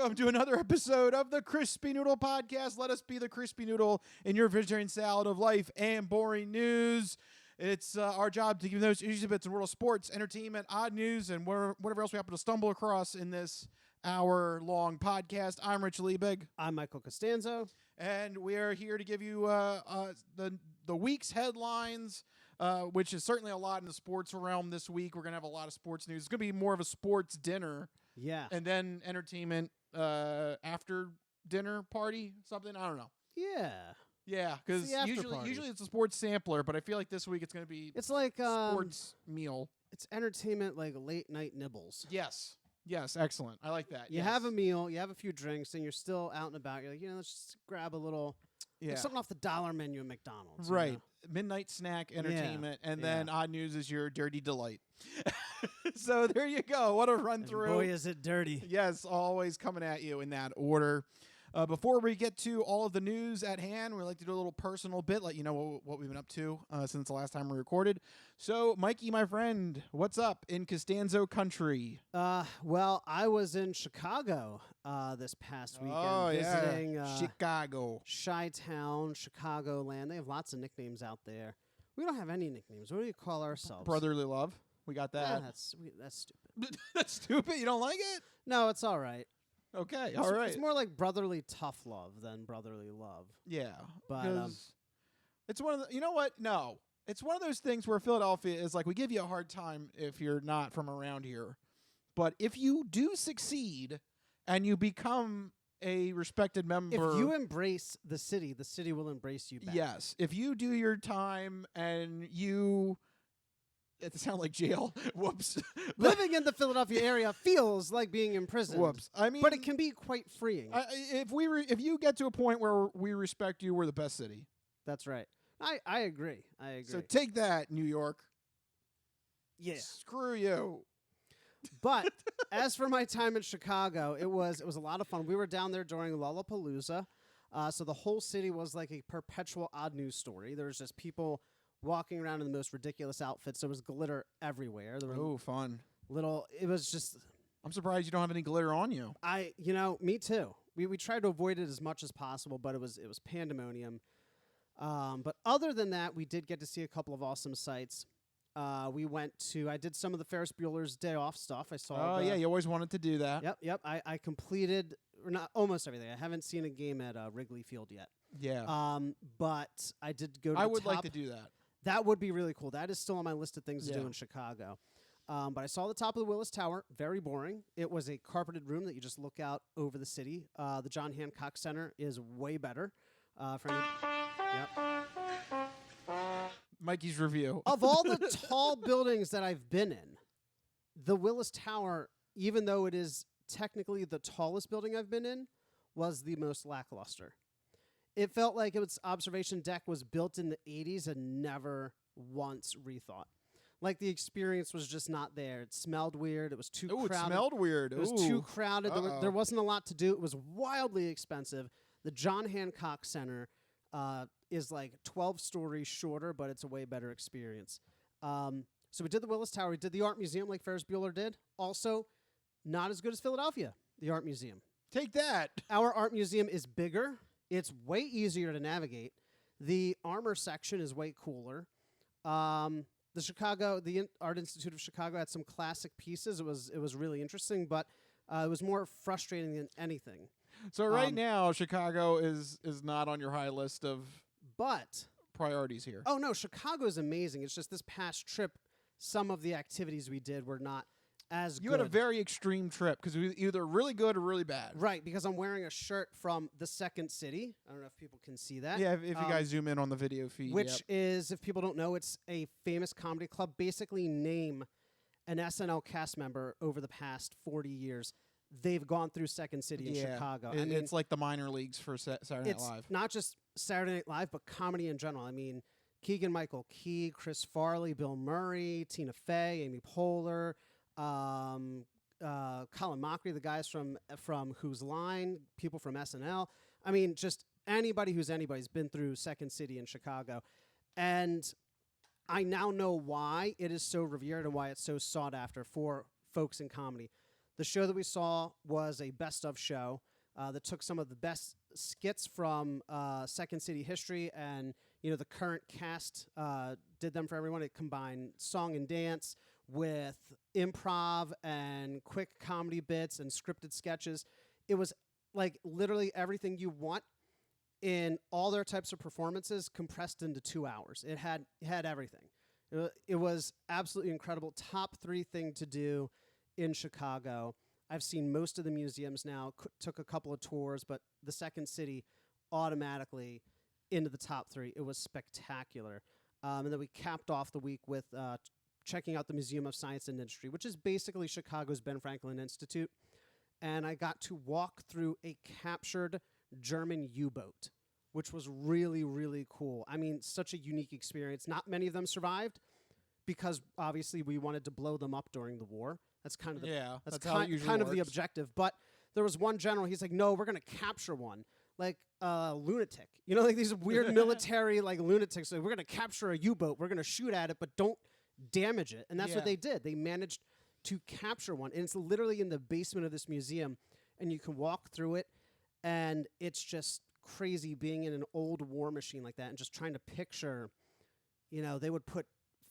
Welcome to another episode of the Crispy Noodle Podcast. Let us be the Crispy Noodle in your vegetarian salad of life and boring news. It's our job to give those easy bits in world of sports, entertainment, odd news, and whatever else we happen to stumble across in this hour-long podcast. I'm Rich Liebig. I'm Michael Costanzo. And we are here to give you the week's headlines, which is certainly a lot in the sports realm this week. We're going to have a lot of sports news. It's going to be more of a sports dinner. Yeah. And then entertainment after dinner party, something. I don't know. Yeah. Yeah, because usually it's a sports sampler, but I feel like this week it's going to be like sports meal. It's entertainment like late night nibbles. Yes. Yes, excellent. I like that. You have a meal, you have a few drinks, and you're still out and about. You're like, let's just grab a little something off the dollar menu at McDonald's. Right. You know? Midnight snack entertainment, and then odd news is your dirty delight. So there you go. What a run through. Boy, is it dirty. Yes, always coming at you in that order. Before we get to all of the news at hand, we like to do a little personal bit, let you know what we've been up to since the last time we recorded. So, Mikey, my friend, what's up in Costanzo country? Well, I was in Chicago this past weekend visiting Chicago. Chi-Town, Chicagoland. They have lots of nicknames out there. We don't have any nicknames. What do you call ourselves? Brotherly love. We got that. That's stupid. That's stupid? You don't like it? No, it's all right. Okay, all right. It's more like brotherly tough love than brotherly love. Yeah, but it's one of the. You know what? No, it's one of those things where Philadelphia is like, we give you a hard time if you're not from around here, but if you do succeed and you become a respected member, if you embrace the city will embrace you back. Yes, if you do your time and you. It sounds like jail. Whoops. Living in the Philadelphia area feels like being imprisoned. Whoops. I mean, but it can be quite freeing. If you get to a point where we respect you, we're the best city. That's right. I agree. So take that, New York. Yeah. Screw you. But as for my time in Chicago, it was a lot of fun. We were down there during Lollapalooza, so the whole city was like a perpetual odd news story. There was just people walking around in the most ridiculous outfits. There was glitter everywhere. Fun. It was just. I'm surprised you don't have any glitter on you. Me too. We tried to avoid it as much as possible, but it was pandemonium. But other than that, we did get to see a couple of awesome sights. I did some of the Ferris Bueller's Day Off stuff. I saw. Oh, yeah, you always wanted to do that. Yep. I completed, or not almost everything. I haven't seen a game at Wrigley Field yet. Yeah. But I did go to I the would top. like to do that. That would be really cool. That is still on my list of things to do in Chicago. But I saw the top of the Willis Tower. Very boring. It was a carpeted room that you just look out over the city. The John Hancock Center is way better. Mikey's review. Of all the tall buildings that I've been in, the Willis Tower, even though it is technically the tallest building I've been in, was the most lackluster. It felt like its observation deck was built in the 80s and never once rethought. Like the experience was just not there. It smelled weird. It was too crowded. It smelled weird. It was too crowded. There wasn't a lot to do. It was wildly expensive. The John Hancock Center is like 12 stories shorter, but it's a way better experience. So we did the Willis Tower. We did the Art Museum like Ferris Bueller did. Also, not as good as Philadelphia, the Art Museum. Take that. Our Art Museum is bigger. It's way easier to navigate. The armor section is way cooler. The Art Institute of Chicago had some classic pieces. It was really interesting, but it was more frustrating than anything. So right now, Chicago is not on your high list of priorities here. Oh no, Chicago is amazing. It's just this past trip, some of the activities we did were not as good. You had a very extreme trip because it was either really good or really bad. Right, because I'm wearing a shirt from the Second City. I don't know if people can see that. Yeah, if you guys zoom in on the video feed. Which is, if people don't know, it's a famous comedy club. Basically name an SNL cast member over the past 40 years. They've gone through Second City in Chicago. It's like the minor leagues for Saturday Night Live. It's not just Saturday Night Live, but comedy in general. I mean, Keegan-Michael Key, Chris Farley, Bill Murray, Tina Fey, Amy Poehler, Colin Mockery, the guys from Whose Line, people from SNL. I mean, just anybody who's anybody's been through Second City in Chicago. And I now know why it is so revered and why it's so sought after for folks in comedy. The show that we saw was a best of show that took some of the best skits from Second City history, and the current cast did them for everyone. It combined song and dance with improv and quick comedy bits and scripted sketches. It was like literally everything you want in all their types of performances compressed into 2 hours. It had everything. It was absolutely incredible. Top 3 thing to do in Chicago. I've seen most of the museums now, took a couple of tours, but the Second City automatically into the top 3. It was spectacular. And then we capped off the week with checking out the Museum of Science and Industry, which is basically Chicago's Ben Franklin Institute. And I got to walk through a captured German U-boat, which was really, really cool. I mean, such a unique experience. Not many of them survived because obviously we wanted to blow them up during the war. That's kind of the objective. But there was one general. He's like, no, we're going to capture one, like a lunatic. Like these weird military like lunatics. Like, we're going to capture a U-boat. We're going to shoot at it, but don't damage it. And that's what they did. They managed to capture one, and it's literally in the basement of this museum, and you can walk through it, and it's just crazy being in an old war machine like that and just trying to picture, they would put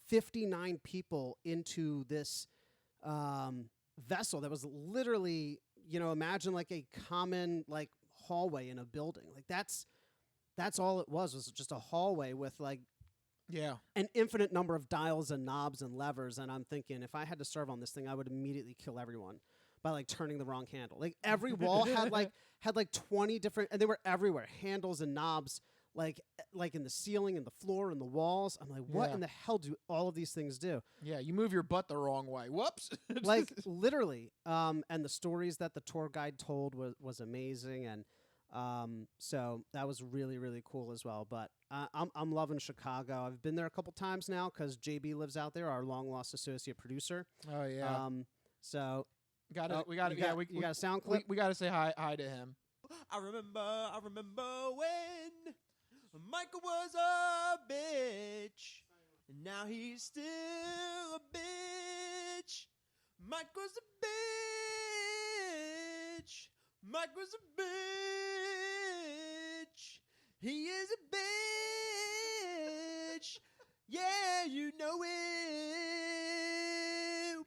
59 people into this vessel that was literally, imagine like a common like hallway in a building. Like that's all it was just a hallway with like an infinite number of dials and knobs and levers. And I'm thinking, if I had to serve on this thing, I would immediately kill everyone by like turning the wrong handle. Like every wall had like 20 different, and they were everywhere, handles and knobs, like in the ceiling and the floor and the walls. I'm like, what in the hell do all of these things do? Yeah, you move your butt the wrong way. Whoops. Like literally. And the stories that the tour guide told was amazing. And so that was really, really cool as well. But I'm loving Chicago. I've been there a couple times now because JB lives out there, our long lost associate producer. Oh yeah. So we got a sound clip. We got to say hi to him. I remember when Michael was a bitch, and now he's still a bitch. Michael's a bitch. Michael's a bitch. He is a bitch. Yeah, you know it. Woo!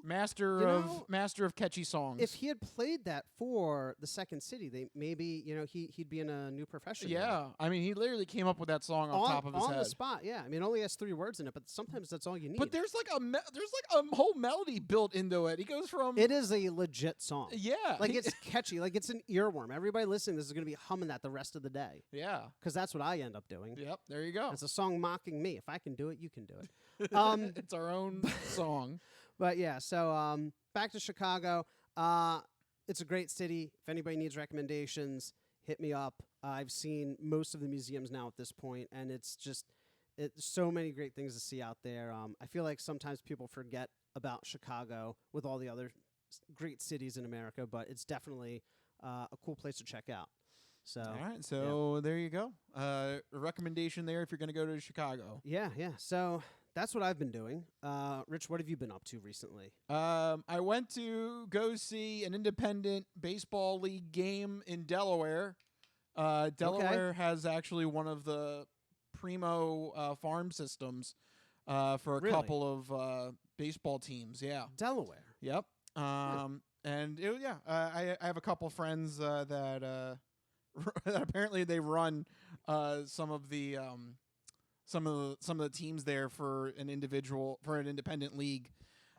Master of catchy songs. If he had played that for the Second City, they maybe he'd be in a new profession. Yeah, I mean, he literally came up with that song off top of his head on the spot. Yeah, I mean, it only has 3 words in it, but sometimes that's all you need. But there's like a whole melody built into it. He goes from it is a legit song. Yeah, like it's catchy, like it's an earworm. Everybody listening, this is going to be humming that the rest of the day. Yeah, because that's what I end up doing. Yep, there you go. It's a song mocking me. If I can do it, you can do it. It's our own song. But yeah, so back to Chicago. It's a great city. If anybody needs recommendations, hit me up. I've seen most of the museums now at this point, and it's so many great things to see out there. I feel like sometimes people forget about Chicago with all the other great cities in America, but it's definitely a cool place to check out. So, all right, so there you go. A recommendation there if you're going to go to Chicago. Yeah. So that's what I've been doing. Rich, what have you been up to recently? I went to go see an independent baseball league game in Delaware. Delaware has actually one of the primo farm systems for a couple of baseball teams. Yeah, Delaware. Yep. And I have a couple friends that apparently they run some of the teams there for an independent league,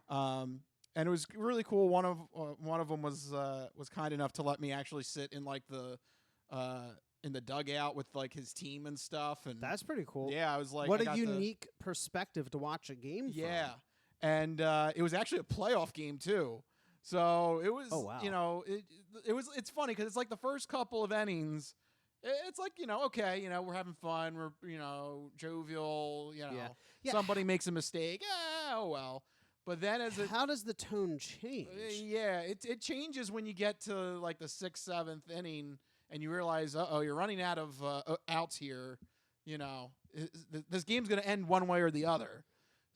and it was really cool. One of them was kind enough to let me actually sit in like in the dugout with like his team and stuff, and that's pretty cool. Yeah, I was like, what a unique perspective to watch a game. Yeah, and it was actually a playoff game too. So it was, it's funny because it's like the first couple of innings. It's like, okay, we're having fun. We're, jovial, somebody makes a mistake. Oh, well. But then how does the tone change? It changes when you get to like the 6th, 7th inning and you realize, you're running out of outs here. This game's going to end one way or the other.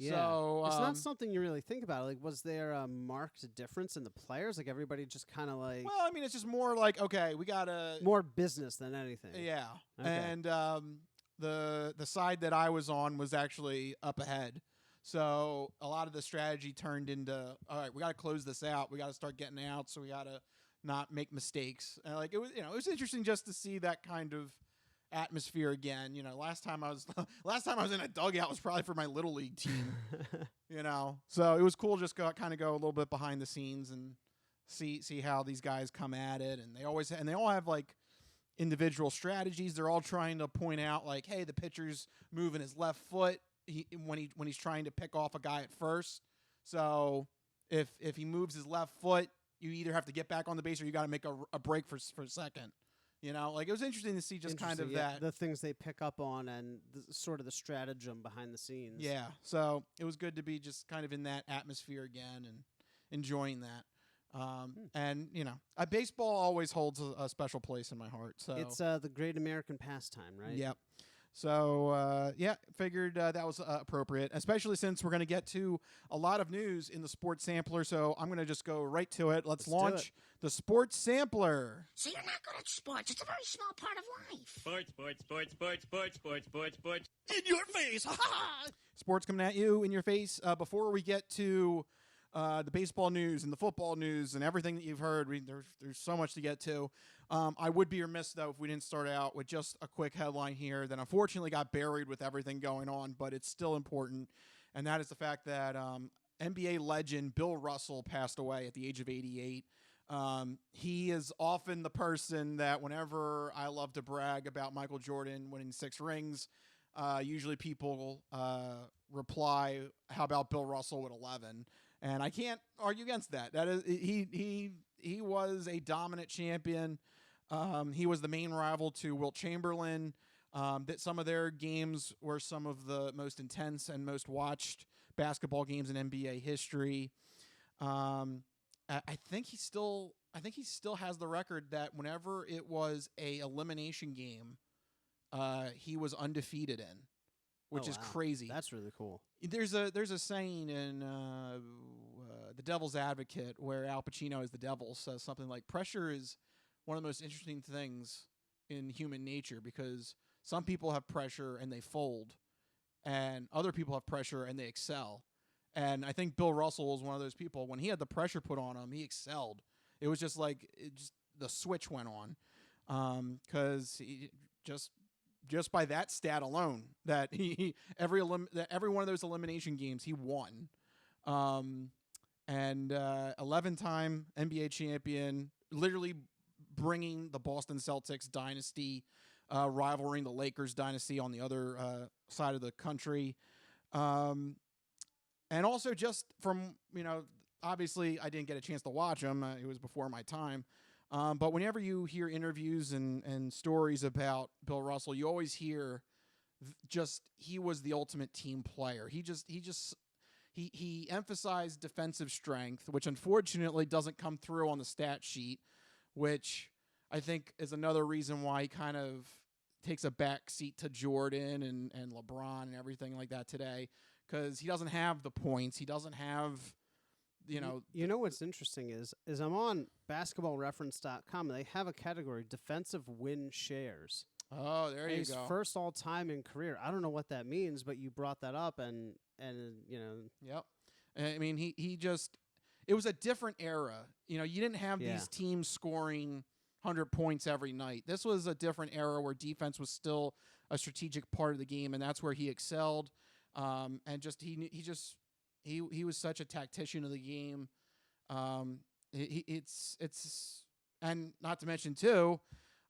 Yeah. So it's not something you really think about. Like, was there a marked difference in the players? Like, everybody just kind of like well, I mean, it's just more like, okay, we gotta more business than anything. yeah, Okay. and the side that I was on was actually up ahead. So a lot of the strategy turned into, all right, we got to close this out. We got to start getting out. So we got to not make mistakes. And like it was interesting just to see that kind of atmosphere again. Last time I was in a dugout was probably for my little league team. So it was cool just kind of go a little bit behind the scenes and see how these guys come at it. And they all have like individual strategies. They're all trying to point out like, hey, the pitcher's moving his left foot when he's trying to pick off a guy at first. So if he moves his left foot, you either have to get back on the base or you got to make a break for a second. Like it was interesting to see just kind of that. The things they pick up on and sort of the stratagem behind the scenes. Yeah. So it was good to be just kind of in that atmosphere again and enjoying that. And baseball always holds a special place in my heart. So it's the great American pastime, right? Yep. So figured that was appropriate, especially since we're going to get to a lot of news in the Sports Sampler. So I'm going to just go right to it. Let's launch the Sports Sampler. So you're not good at sports. It's a very small part of life. Sports. In your face. Ha ha! Sports coming at you in your face. Before we get to the baseball news and the football news and everything that you've heard, there's so much to get to. I would be remiss, though, if we didn't start out with just a quick headline here that unfortunately got buried with everything going on, but it's still important, and that is the fact that NBA legend Bill Russell passed away at the age of 88. He is often the person that whenever I love to brag about Michael Jordan winning 6 rings, usually people reply, how about Bill Russell with 11? And I can't argue against that. That is, he was a dominant champion. He was the main rival to Wilt Chamberlain. That some of their games were some of the most intense and most watched basketball games in NBA history. I think he still has the record that whenever it was a elimination game, he was undefeated in, which is crazy. That's really cool. There's a saying in The Devil's Advocate where Al Pacino, as the devil, says something like, pressure is one of the most interesting things in human nature because some people have pressure and they fold, and other people have pressure and they excel. And I think Bill Russell was one of those people. When he had the pressure put on him, he excelled. It was just like the switch went on, because he just by that stat alone, that every one of those elimination games he won, and 11-time NBA champion, literally bringing the Boston Celtics dynasty, rivaling the Lakers dynasty on the other side of the country, and also just from obviously I didn't get a chance to watch him; it was before my time. But whenever you hear interviews and stories about Bill Russell, you always hear he was the ultimate team player. He emphasized defensive strength, which unfortunately doesn't come through on the stat sheet, which I think is another reason why he kind of takes a back seat to Jordan and LeBron and everything like that today, because he doesn't have the points. He doesn't have You know what's interesting is I'm on basketballreference.com and they have a category, defensive win shares. Oh, there you He's go. first all time in career. I don't know what that means, but you brought that up and Yep. I mean, it was a different era. You didn't have these teams scoring 100 points every night. This was a different era where defense was still a strategic part of the game, and that's where he excelled. And he was such a tactician of the game. It's and not to mention too,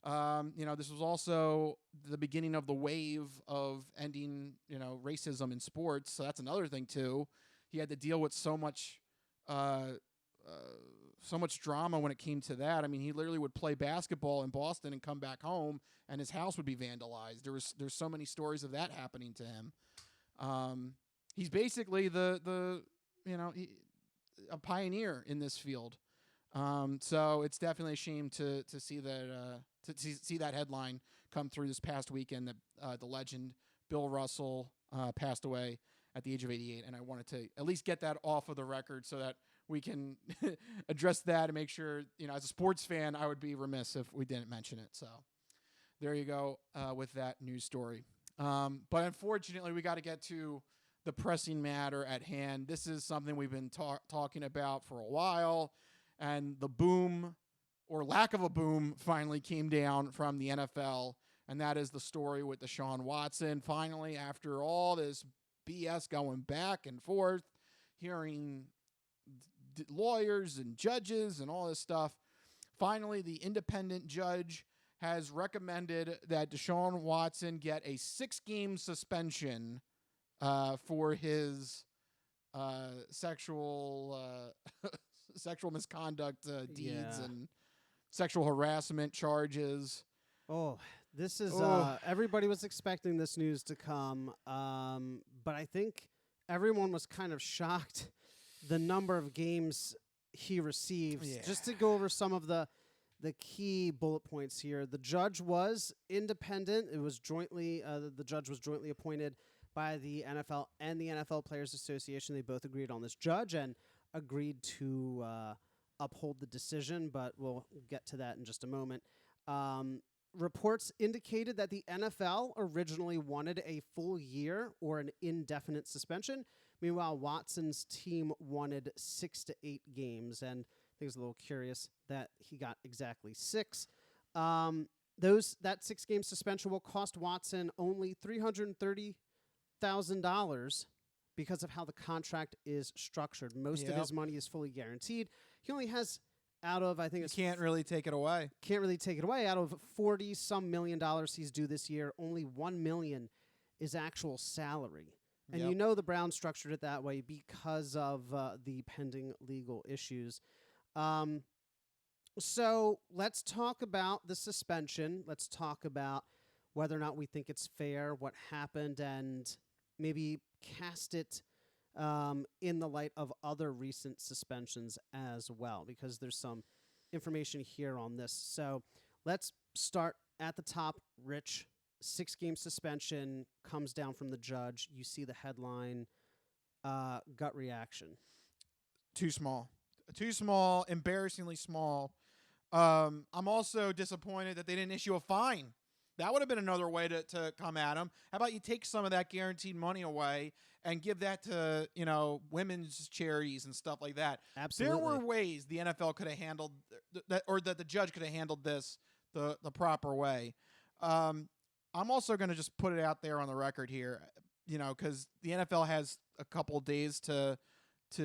this was also the beginning of the wave of ending, racism in sports. So that's another thing too. He had to deal with so much drama when it came to that. I mean, he literally would play basketball in Boston and come back home, and his house would be vandalized. There's so many stories of that happening to him. He's basically a pioneer in this field. So it's definitely a shame to see that see that headline come through this past weekend that the legend Bill Russell passed away at the age of 88, and I wanted to at least get that off of the record so that we can address that and make sure, as a sports fan, I would be remiss if we didn't mention it. So there you go with that news story. But unfortunately, we got to get to the pressing matter at hand. This is something we've been talking about for a while, and the boom or lack of a boom finally came down from the NFL, and that is the story with Deshaun Watson. Finally, after all this BS going back and forth, hearing lawyers and judges and all this stuff, finally the independent judge has recommended that Deshaun Watson get a 6-game suspension for his sexual misconduct deeds and sexual harassment charges. Oh, this is everybody was expecting this news to come, but I think everyone was kind of shocked the number of games he receives. Yeah. Just to go over some of the key bullet points here, the judge was independent. It was jointly the judge was jointly appointed by the NFL and the NFL Players Association. They both agreed on this judge and agreed to uphold the decision, but we'll get to that in just a moment. Reports indicated that the NFL originally wanted a full year or an indefinite suspension. Meanwhile, Watson's team wanted 6 to 8 games, and I think it's a little curious that he got exactly 6. That 6-game suspension will cost Watson only $330,000 because of how the contract is structured. Most of his money is fully guaranteed. He only has, out of, I think it's... Can't really take it away. Can't really take it away. Out of $40-some million he's due this year, only $1 million is actual salary. And you know the Browns structured it that way because of the pending legal issues. So let's talk about the suspension. Let's talk about whether or not we think it's fair, what happened, and maybe cast it in the light of other recent suspensions as well, because there's some information here on this. So let's start at the top. Rich, 6-game suspension comes down from the judge. You see the headline, gut reaction. Too small, embarrassingly small. I'm also disappointed that they didn't issue a fine. That would have been another way to come at him. How about you take some of that guaranteed money away and give that to, women's charities and stuff like that? Absolutely. There were ways the NFL could have handled that, or that the judge could have handled this the proper way. I'm also going to just put it out there on the record here, because the NFL has a couple of days to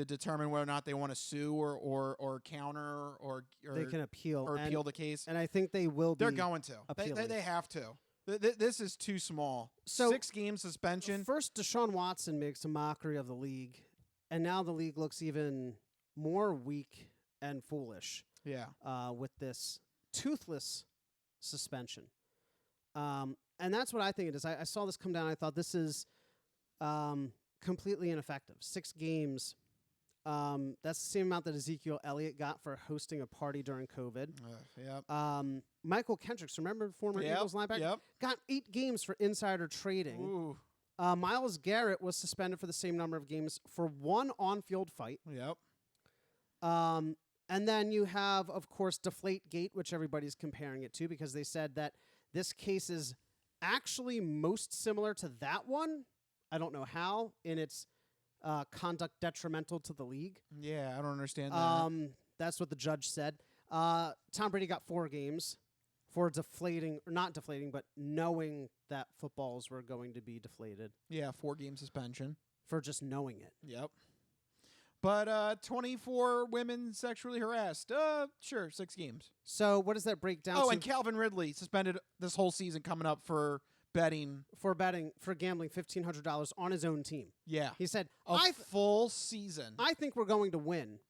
determine whether or not they want to sue or counter or they can appeal or appeal the case. And I think they will be. They're going to. They have to. This is too small. So 6-game suspension. First, Deshaun Watson makes a mockery of the league, and now the league looks even more weak and foolish. Yeah. With this toothless suspension. And that's what I think it is. I saw this come down. I thought this is completely ineffective. 6 games. That's the same amount that Ezekiel Elliott got for hosting a party during COVID. Michael Kendricks, remember former Eagles linebacker? Got 8 games for insider trading. Ooh. Myles Garrett was suspended for the same number of games for 1 on-field fight. Yep. And then you have, of course, Deflate Gate, which everybody's comparing it to because they said that this case is actually most similar to that one. I don't know how, in its conduct detrimental to the league. Yeah, I don't understand that. That's what the judge said. Tom Brady got 4 games for deflating, or not deflating, but knowing that footballs were going to be deflated. Yeah, 4-game suspension. For just knowing it. Yep. But 24 women sexually harassed. Sure, 6 games. So what does that break down to? Oh, and Calvin Ridley suspended this whole season coming up for betting. For gambling $1,500 on his own team. Yeah. He said, full season. I think we're going to win.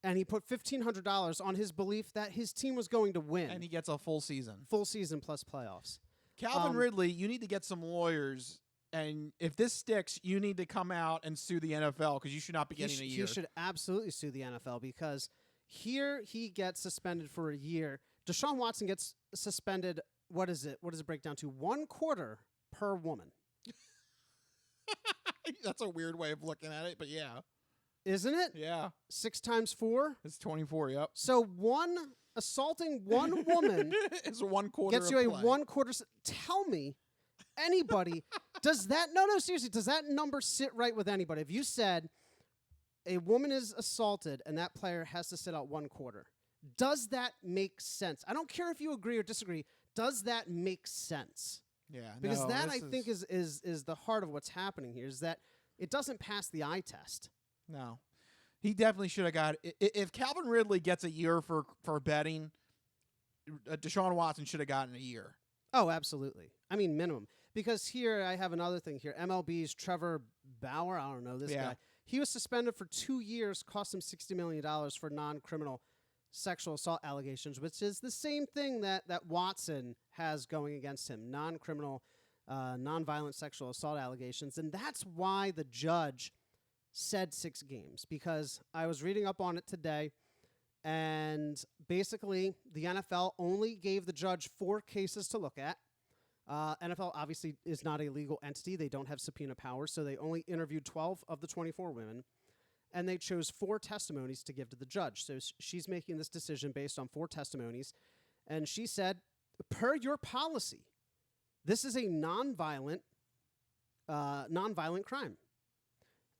And he put $1,500 on his belief that his team was going to win. And he gets a full season. Full season plus playoffs. Calvin Ridley, you need to get some lawyers. And if this sticks, you need to come out and sue the NFL because you should not be getting a year. He should absolutely sue the NFL because here he gets suspended for a year. Deshaun Watson gets suspended. What is it? What does it break down to? 1 quarter per woman. That's a weird way of looking at it, but yeah. Isn't it? Yeah. 6 times 4? It's 24, yep. So assaulting one woman It's 1/4 gets you of a play. 1/4. Tell me, anybody, seriously, does that number sit right with anybody? If you said a woman is assaulted and that player has to sit out 1/4, does that make sense? I don't care if you agree or disagree. Does that make sense? Yeah. Because no, that, this I think, is the heart of what's happening here, is that it doesn't pass the eye test. No. He definitely should have got it. If Calvin Ridley gets a year for betting, Deshaun Watson should have gotten a year. Oh, absolutely. I mean, minimum. Because here, I have another thing here. MLB's Trevor Bauer, I don't know this guy. He was suspended for 2 years, cost him $60 million for non-criminal sexual assault allegations, which is the same thing that Watson has going against him, non-criminal, non-violent sexual assault allegations. And that's why the judge said 6 games, because I was reading up on it today, and basically the NFL only gave the judge 4 cases to look at. NFL obviously is not a legal entity. They don't have subpoena powers, so they only interviewed 12 of the 24 women, and they chose 4 testimonies to give to the judge. So she's making this decision based on 4 testimonies, and she said, per your policy, this is a non-violent crime.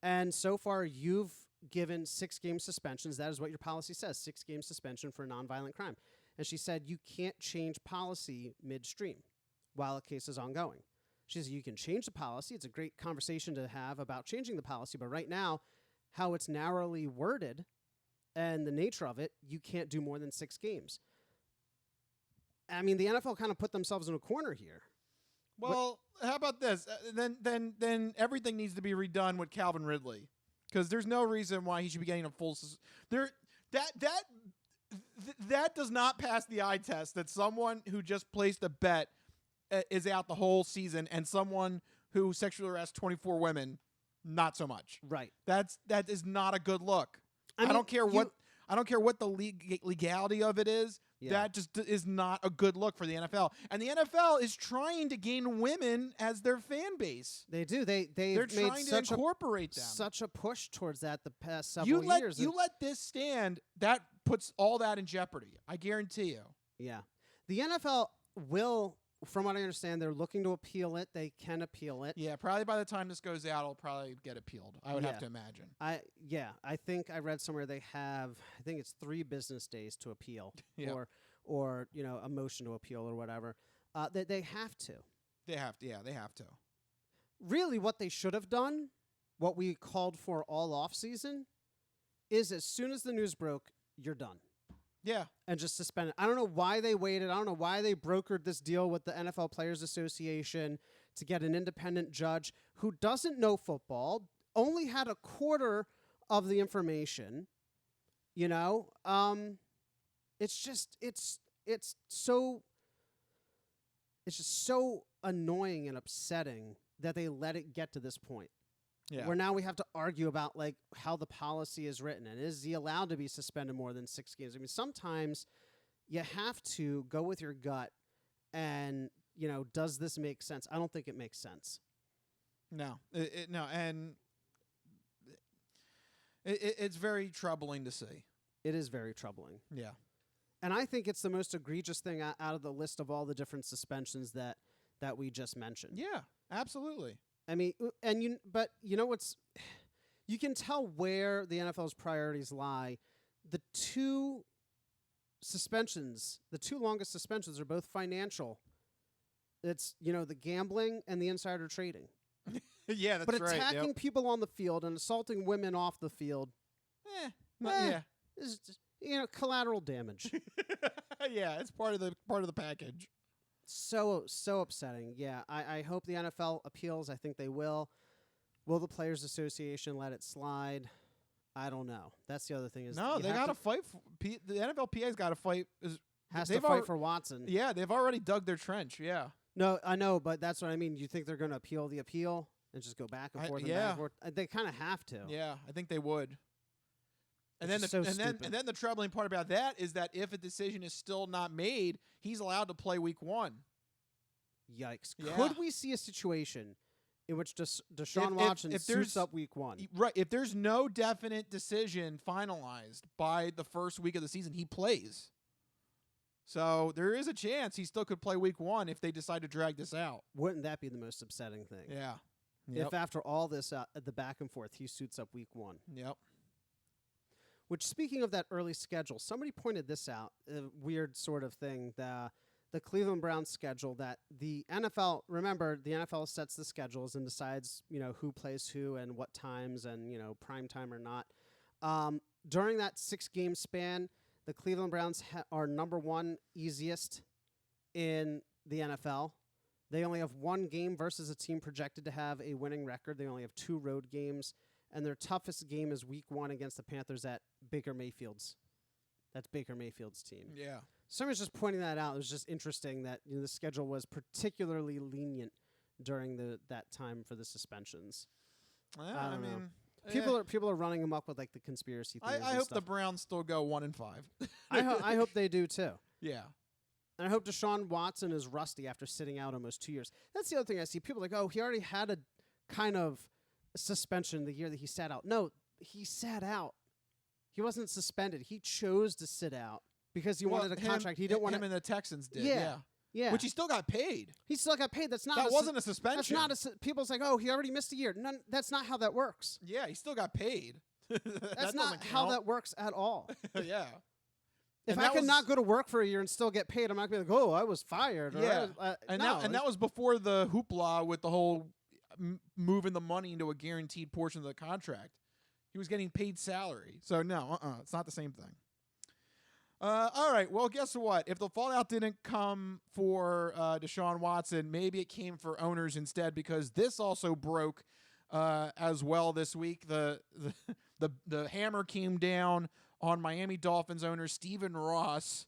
And so far, you've given 6-game suspensions. That is what your policy says, 6-game suspension for a nonviolent crime. And she said you can't change policy midstream while a case is ongoing. She said you can change the policy. It's a great conversation to have about changing the policy. But right now, how it's narrowly worded and the nature of it, you can't do more than 6 games. I mean, the NFL kind of put themselves in a corner here. Well, how about this? Then everything needs to be redone with Calvin Ridley, because there's no reason why he should be getting a full. That does not pass the eye test. That someone who just placed a bet is out the whole season, and someone who sexually harassed 24 women, not so much. Right. That is not a good look. I mean, don't care what the legality of it is. Yeah. That just is not a good look for the NFL. And the NFL is trying to gain women as their fan base. They do. They're They're trying to incorporate them. Such a push towards that the past several years. You let this stand, that puts all that in jeopardy. I guarantee you. Yeah. The NFL will, from what I understand, they're looking to appeal it. They can appeal it. Yeah, probably by the time this goes out, it'll probably get appealed. I would have to imagine. I think I read somewhere they have, I think it's 3 business days to appeal, or a motion to appeal or whatever. They have to. They have to. Yeah, they have to. Really, what they should have done, what we called for all off season, is as soon as the news broke, you're done. Yeah. And just suspend it. I don't know why they waited. I don't know why they brokered this deal with the NFL Players Association to get an independent judge who doesn't know football, only had a quarter of the information. It's just so annoying and upsetting that they let it get to this point. Yeah. Where now we have to argue about like how the policy is written, and is he allowed to be suspended more than 6 games? I mean, sometimes you have to go with your gut, and does this make sense? I don't think it makes sense. No, no, and it's very troubling to see. It is very troubling. Yeah, and I think it's the most egregious thing out of the list of all the different suspensions that we just mentioned. Yeah, absolutely. I mean, but you know what's, you can tell where the NFL's priorities lie. The 2 suspensions, the 2 longest suspensions are both financial. It's, the gambling and the insider trading. Yeah, that's right. But attacking people on the field and assaulting women off the field, yeah, is just, collateral damage. Yeah, it's part of the package. So upsetting. Yeah, I hope the NFL appeals. I think they will. Will the Players Association let it slide? I don't know. That's the other thing. Is no, they got to fight. The NFLPA's got to fight. Has to fight for Watson. Yeah, they've already dug their trench. Yeah. No, I know, but that's what I mean. You think they're going to appeal the appeal and just go back and forth? And back and forth? They kind of have to. Yeah, I think they would. And then, and then the troubling part about that is that if a decision is still not made, he's allowed to play week 1. Yikes! Yeah. Could we see a situation in which Deshaun If Watson there's- suits up week 1. Right. If there's no definite decision finalized by the first week of the season, he plays. So there is a chance he still could play week 1 if they decide to drag this out. Wouldn't that be the most upsetting thing? Yeah. Yep. If after all this, the back and forth, he suits up week 1. Yep. Which, speaking of that early schedule, somebody pointed this out, a weird sort of thing, the Cleveland Browns schedule that the NFL, remember, the NFL sets the schedules and decides, who plays who and what times and, prime time or not. During that 6-game span, the Cleveland Browns are number 1 easiest in the NFL. They only have 1 game versus a team projected to have a winning record. They only have 2 road games. And their toughest game is week 1 against the Panthers at Baker Mayfield's. That's Baker Mayfield's team. Yeah. Somebody's just pointing that out. It was just interesting that the schedule was particularly lenient during that time for the suspensions. I don't know. People are running them up with like the conspiracy theories. I and hope stuff. the Browns still go 1-5. I hope they do too. Yeah. And I hope Deshaun Watson is rusty after sitting out almost 2 years. That's the other thing I see. People are like, oh, he already had a kind of suspension the year that he sat out. No, he sat out. He wasn't suspended. He chose to sit out because he wanted a contract. He didn't want him and the Texans did. Yeah. Yeah. Which he still got paid. He still got paid. That's not. That wasn't a suspension. That's not a. People's like, oh, he already missed a year. None. That's not how that works. Yeah, he still got paid. That's not how that works at all. Yeah. If I could not go to work for a year and still get paid, I'm not going to be like, oh, I was fired. Yeah. And that was before the hoopla with the whole moving the money into a guaranteed portion of the contract. He was getting paid salary. So, no, it's not the same thing. All right, well, guess what? If the fallout didn't come for Deshaun Watson, maybe it came for owners instead, because this also broke as well this week. The hammer came down on Miami Dolphins owner Stephen Ross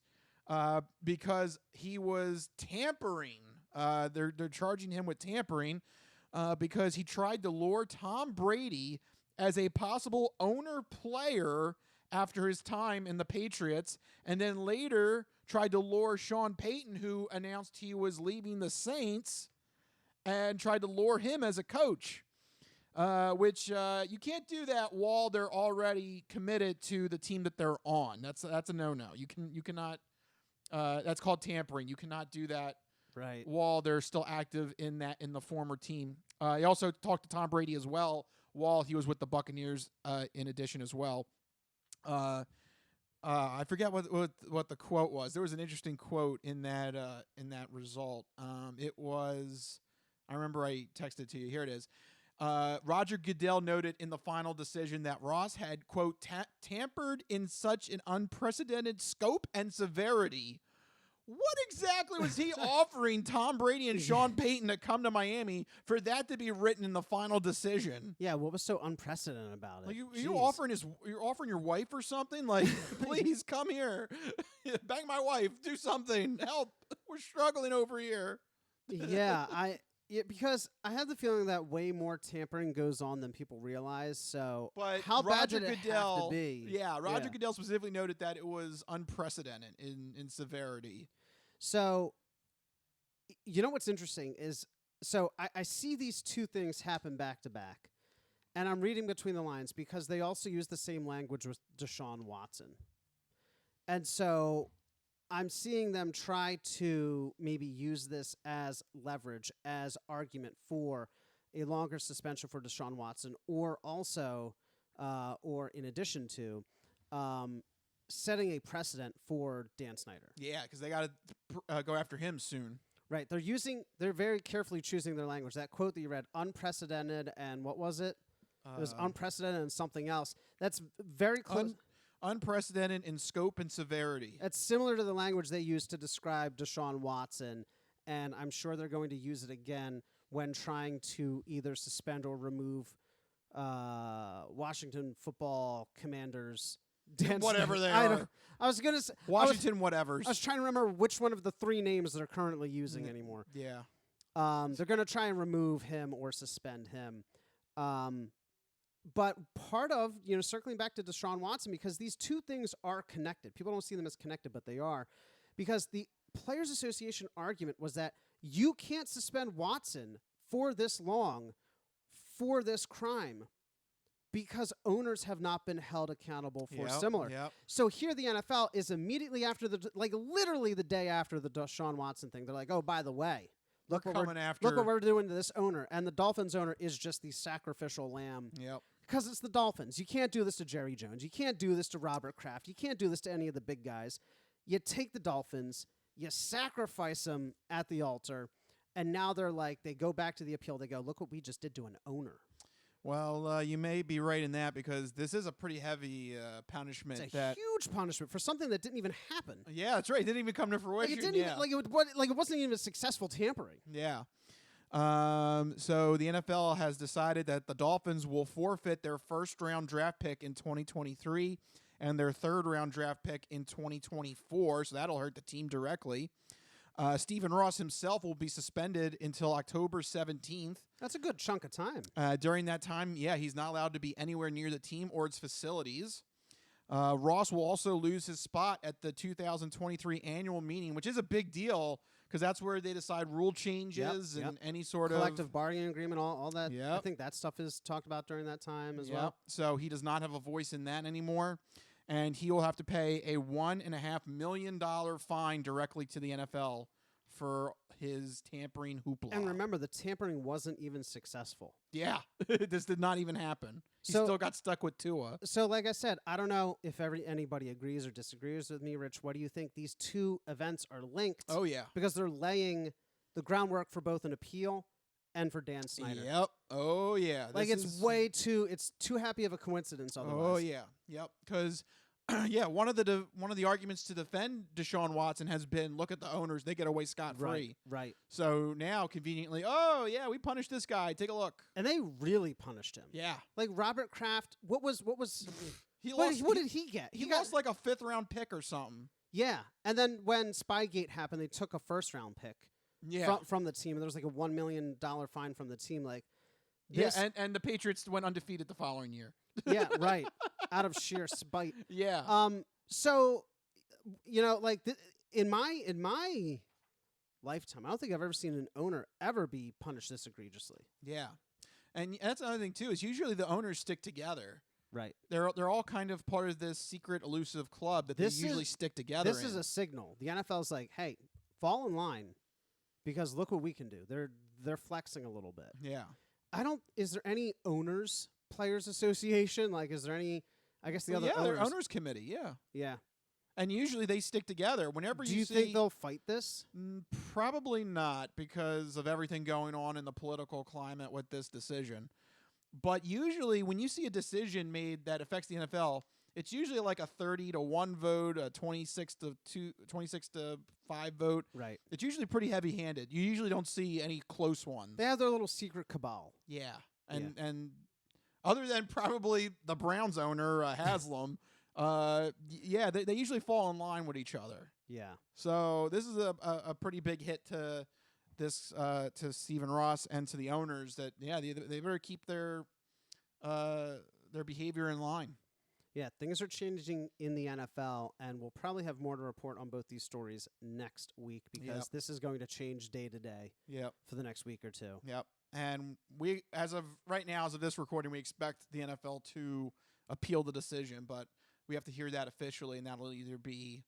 because he was tampering. They're charging him with tampering because he tried to lure Tom Brady as a possible owner-player after his time in the Patriots, and then later tried to lure Sean Payton, who announced he was leaving the Saints, and tried to lure him as a coach, which you can't do that while they're already committed to the team that they're on. That's a no-no. You cannot. That's called tampering. You cannot do that while they're still active in the former team. He also talked to Tom Brady as well while he was with the Buccaneers. In addition, as well. I forget what the quote was. There was an interesting quote in that result. It was, I remember I texted it to you. Here it is. Roger Goodell noted in the final decision that Ross had, quote, tampered in such an unprecedented scope and severity. What exactly was he offering Tom Brady and Sean Payton to come to Miami for that to be written in the final decision? Yeah, what was so unprecedented about it? Like you're offering your wife or something? Like, please come here, bang my wife, do something, help. We're struggling over here. Because I have the feeling that way more tampering goes on than people realize. So, but how Roger bad did Goodell, it have to be? Yeah, Roger Goodell specifically noted that it was unprecedented in severity. So, you know what's interesting is, I see these two things happen back to back, and I'm reading between the lines because they also use the same language with Deshaun Watson. And so I'm seeing them try to maybe use this as leverage, as argument for a longer suspension for Deshaun Watson, or also, or in addition to, setting a precedent for Dan Snyder. Yeah, because they got to go after him soon. Right. They're very carefully choosing their language. That quote that you read, unprecedented, and what was it? It was unprecedented and something else. That's very close. Unprecedented in scope and severity. It's similar to the language they used to describe Deshaun Watson, and I'm sure they're going to use it again when trying to either suspend or remove Washington Football Commanders. Whatever they are. I was gonna say Washington whatevers. I was trying to remember which one of the 3 names they're currently using anymore. Yeah. They're gonna try and remove him or suspend him. But part of, circling back to Deshaun Watson, because these two things are connected. People don't see them as connected, but they are. Because the Players Association argument was that you can't suspend Watson for this long for this crime because owners have not been held accountable for similar. Yep. So here the NFL is immediately after literally the day after the Deshaun Watson thing. They're like, oh, by the way, look what we're doing to this owner. And the Dolphins owner is just the sacrificial lamb. Yep. Because it's the Dolphins. You can't do this to Jerry Jones. You can't do this to Robert Kraft. You can't do this to any of the big guys. You take the Dolphins, you sacrifice them at the altar, and now they're like, they go back to the appeal. They go, look what we just did to an owner. Well, you may be right in that because this is a pretty heavy punishment. It's a huge punishment for something that didn't even happen. Yeah, that's right. It didn't even come to fruition. Like it didn't even, it wasn't even successful tampering. Yeah. So the NFL has decided that the Dolphins will forfeit their first-round draft pick in 2023 and their third-round draft pick in 2024. So that'll hurt the team directly. Stephen Ross himself will be suspended until October 17th. That's a good chunk of time. During that time, he's not allowed to be anywhere near the team or its facilities. Ross will also lose his spot at the 2023 annual meeting, which is a big deal because that's where they decide rule changes and any sort collective bargaining agreement, all that. Yep. I think that stuff is talked about during that time as well. So he does not have a voice in that anymore. And he will have to pay a $1.5 million fine directly to the NFL for his tampering hoopla. And remember, the tampering wasn't even successful. Yeah, this did not even happen. He still got stuck with Tua. So, like I said, I don't know if anybody agrees or disagrees with me, Rich. What do you think? These two events are linked. Oh, yeah. Because they're laying the groundwork for both an appeal and for Dan Snyder. Yep. Oh, yeah. It's too happy of a coincidence otherwise. Oh, yeah. Yep. Because, one of the arguments to defend Deshaun Watson has been, look at the owners. They get away scot-free. Right. So now, conveniently, we punished this guy. Take a look. And they really punished him. Yeah. Like Robert Kraft, what was What did he get? He lost like a 5th-round pick or something. Yeah. And then when Spygate happened, they took a 1st-round pick. Yeah. From the team, and there was like a $1 million fine from the team. Like, and the Patriots went undefeated the following year. Yeah, right. Out of sheer spite. Yeah. So, in my lifetime, I don't think I've ever seen an owner ever be punished this egregiously. Yeah, and that's another thing too. Is usually the owners stick together. Right. They're all kind of part of this secret elusive club that they usually stick together. This is a signal. The NFL's like, hey, fall in line. Because look what we can do. They're flexing a little bit. Yeah. Is there any owners players association? Like, is there any? I guess the other. Yeah, owners. their owners committee. Yeah. Yeah. And usually they stick together. Whenever do you think they'll fight this? Probably not because of everything going on in the political climate with this decision. But usually, when you see a decision made that affects the NFL, it's usually like a 30-1 vote, a 26-5 vote. Right. It's usually pretty heavy-handed. You usually don't see any close ones. They have their little secret cabal. Yeah. And other than probably the Browns owner, Haslam, they usually fall in line with each other. Yeah. So this is a pretty big hit to this to Stephen Ross and to the owners that they better keep their behavior in line. Yeah, things are changing in the NFL, and we'll probably have more to report on both these stories next week because this is going to change day to day for the next week or two. Yep. And we, as of right now, as of this recording, we expect the NFL to appeal the decision, but we have to hear that officially, and that'll either be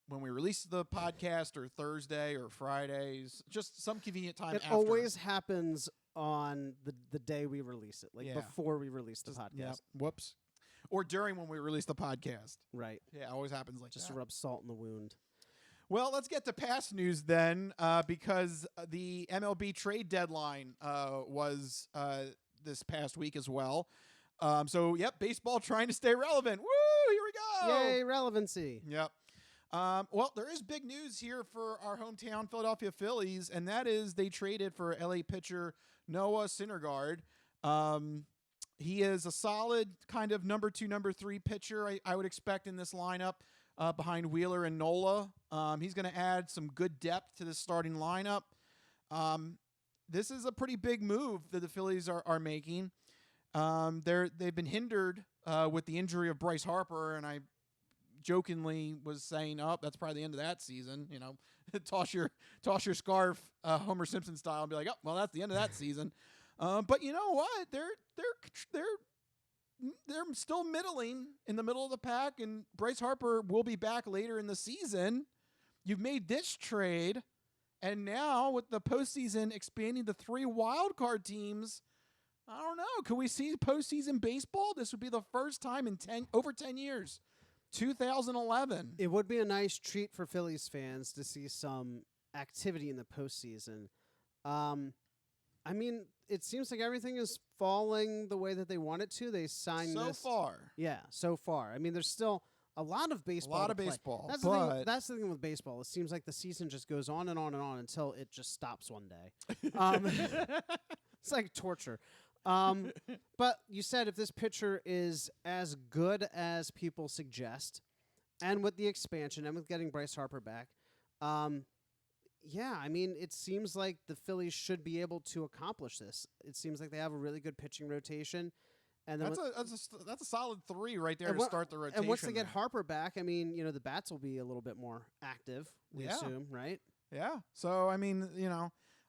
when we release the podcast or Thursday or Fridays, just some convenient time after. It always happens on the day we release it, before we release the podcast. Yep. Whoops. Or during when we release the podcast. Right. Yeah, it always happens like just that. to rub salt in the wound. Well, let's get to past news then, because the MLB Trade Deadline was this past week as well. Baseball trying to stay relevant. Woo! Here we go! Yay, relevancy. Yep. Well, there is big news here for our hometown Philadelphia Phillies, and that is they traded for LA pitcher Noah Syndergaard. He is a solid kind of number 2, number 3 pitcher I would expect in this lineup behind Wheeler and Nola. He's going to add some good depth to the starting lineup. This is a pretty big move that the Phillies are making. They've been hindered with the injury of Bryce Harper, and I jokingly was saying, that's probably the end of that season. You know, toss your scarf Homer Simpson style and be like, well, that's the end of that season. But you know what? They're still middling in the middle of the pack, and Bryce Harper will be back later in the season. You've made this trade, and now with the postseason expanding to 3 wild card teams, I don't know. Could we see postseason baseball? This would be the first time in over 10 years. 2011. It would be a nice treat for Phillies fans to see some activity in the postseason. I mean, it seems like everything is falling the way that they want it to. They signed So this. far. Yeah, so far. I mean, there's still a lot of baseball. A lot to of play. baseball. That's the thing with baseball. It seems like the season just goes on and on and on until it just stops one day. It's like torture. But you said if this pitcher is as good as people suggest, and with the expansion and with getting Bryce Harper back, yeah, I mean, it seems like the Phillies should be able to accomplish this. It seems like they have a really good pitching rotation. And then that's a solid 3 right there to start the rotation. And once they get there. Harper back, I mean, the bats will be a little bit more active, we assume, right? Yeah. So, I mean,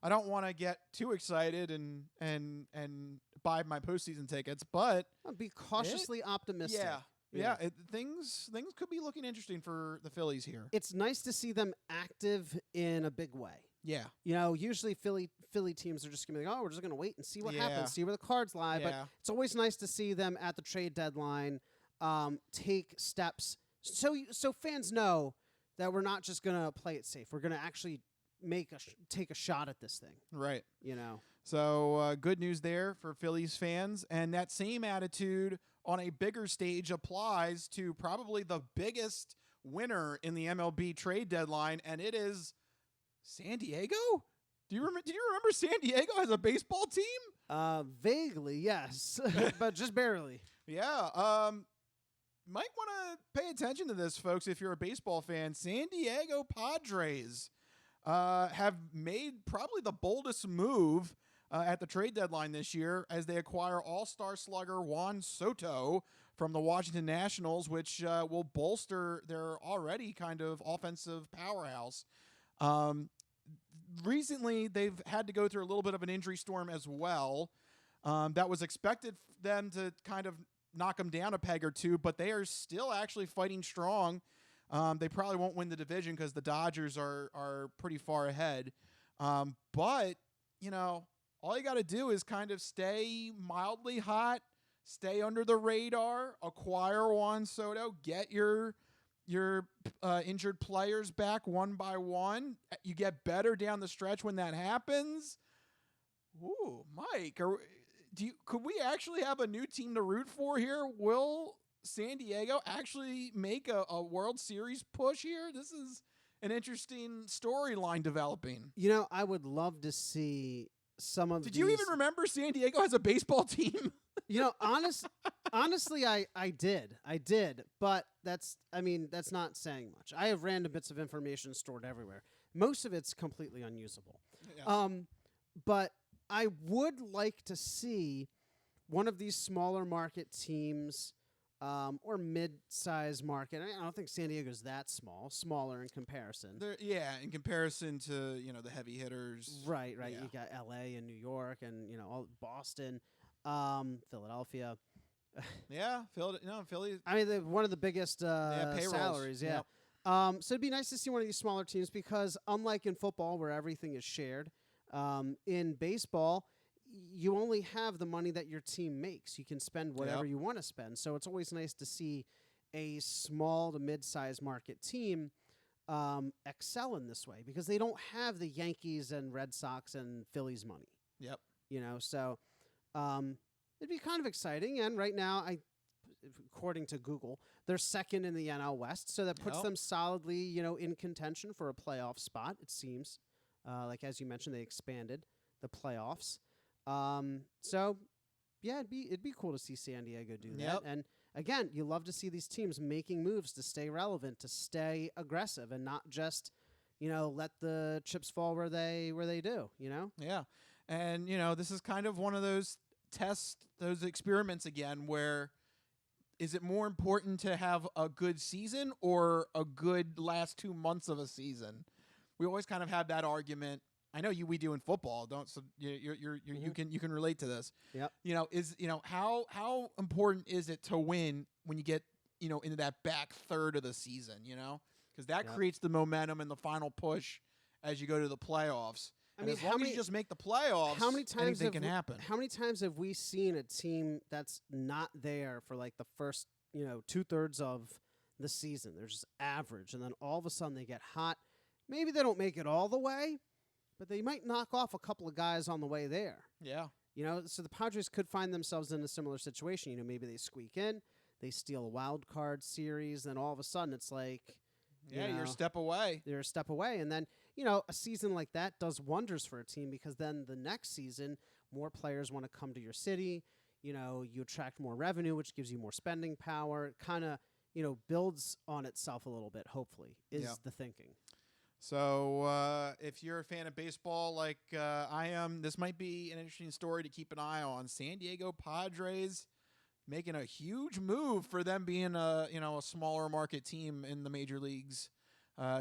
I don't want to get too excited and buy my postseason tickets, but I'll be cautiously optimistic. Yeah. Things could be looking interesting for the Phillies here. It's nice to see them active in a big way. Yeah. Usually Philly teams are just going to be like, oh, we're just going to wait and see what happens, see where the cards lie. Yeah. But it's always nice to see them at the trade deadline take steps so fans know that we're not just going to play it safe. We're going to actually take a shot at this thing. Right. So good news there for Phillies fans. And that same attitude on a bigger stage applies to probably the biggest winner in the MLB trade deadline, and it is San Diego. Do you remember San Diego as a baseball team? Vaguely, yes, but just barely. Yeah. Might want to pay attention to this, folks, if you're a baseball fan. San Diego Padres have made probably the boldest move at the trade deadline this year as they acquire all-star slugger Juan Soto from the Washington Nationals, which will bolster their already kind of offensive powerhouse. Recently, they've had to go through a little bit of an injury storm as well. That was expected them to kind of knock them down a peg or two, but they are still actually fighting strong. They probably won't win the division because the Dodgers are pretty far ahead. But, all you got to do is kind of stay mildly hot, stay under the radar, acquire Juan Soto, get your injured players back one by one. You get better down the stretch when that happens. Ooh, Mike, could we actually have a new team to root for here? Will San Diego actually make a World Series push here? This is an interesting storyline developing. I would love to see some of Did you even remember San Diego has a baseball team? Honestly, I did, but that's not saying much. I have random bits of information stored everywhere. Most of it's completely unusable. Yeah. But I would like to see one of these smaller market teams, or mid-size market. I don't think San Diego's that smaller in comparison. In comparison to, the heavy hitters. Right. Yeah. You got LA and New York and, all Boston, Philadelphia. Yeah, Philly. I mean, they're one of the biggest payrolls. salaries. Yeah. Yep. So it'd be nice to see one of these smaller teams because, unlike in football where everything is shared, in baseball, you only have the money that your team makes. You can spend whatever you want to spend. So it's always nice to see a small to mid-sized market team excel in this way because they don't have the Yankees and Red Sox and Phillies money. Yep. So it'd be kind of exciting. And right now, according to Google, they're second in the NL West. So that puts them solidly, in contention for a playoff spot, it seems. Like, as you mentioned, they expanded the playoffs. So, yeah, it'd be cool to see San Diego do that. Yep. And, again, you love to see these teams making moves to stay relevant, to stay aggressive, and not just, let the chips fall where they do, Yeah. And, this is kind of one of those those experiments again where is it more important to have a good season or a good last 2 months of a season? We always kind of have that argument I know we do in football. Don't so you can relate to this. Yep. How important is it to win when you get into that back third of the season? Because that creates the momentum and the final push as you go to the playoffs. I mean, as long as you just make the playoffs, how many times anything can happen. How many times have we seen a team that's not there for like the first 2/3 of the season? They're just average, and then all of a sudden they get hot. Maybe they don't make it all the way, but they might knock off a couple of guys on the way there. Yeah. So the Padres could find themselves in a similar situation. Maybe they squeak in, they steal a wild card series, then all of a sudden it's like, you're a step away. They're a step away, and then a season like that does wonders for a team because then the next season more players want to come to your city. You attract more revenue, which gives you more spending power. It kind of builds on itself a little bit. Hopefully, is the thinking. So if you're a fan of baseball like I am, this might be an interesting story to keep an eye on. San Diego Padres making a huge move for them being a smaller market team in the major leagues,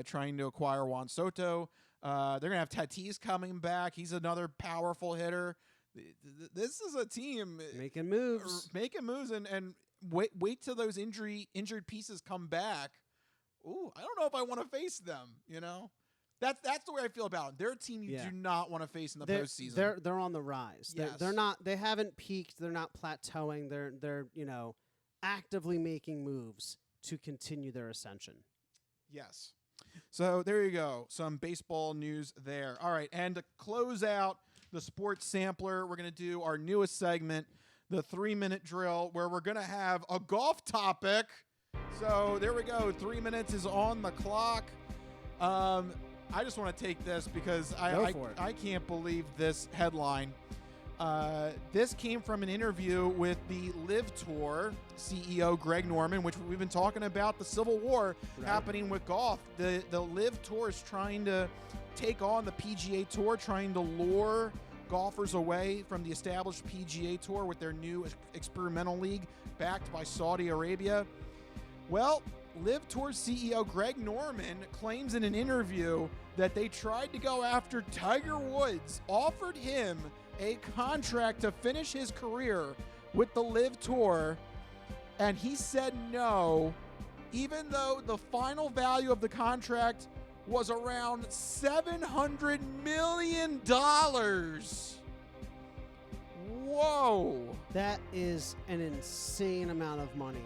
trying to acquire Juan Soto. They're gonna have Tatis coming back. He's another powerful hitter. This is a team making moves, and wait till those injured pieces come back. Ooh, I don't know if I want to face them. That's the way I feel about them. They're a team you do not want to face in the postseason. They're on the rise. Yes. They're not. They haven't peaked. They're not plateauing. They're actively making moves to continue their ascension. Yes. So there you go. Some baseball news there. All right, and to close out the sports sampler, we're going to do our newest segment, the 3-minute drill, where we're going to have a golf topic. So there we go. 3 minutes is on the clock. I just want to take this because I can't believe this headline. This came from an interview with the Live Tour CEO, Greg Norman, which we've been talking about the Civil War happening with golf. The Live Tour is trying to take on the PGA Tour, trying to lure golfers away from the established PGA Tour with their new experimental league backed by Saudi Arabia. Well, Live Tour CEO Greg Norman claims in an interview that they tried to go after Tiger Woods, offered him a contract to finish his career with the Live Tour, and he said no, even though the final value of the contract was around $700 million. Whoa. That is an insane amount of money.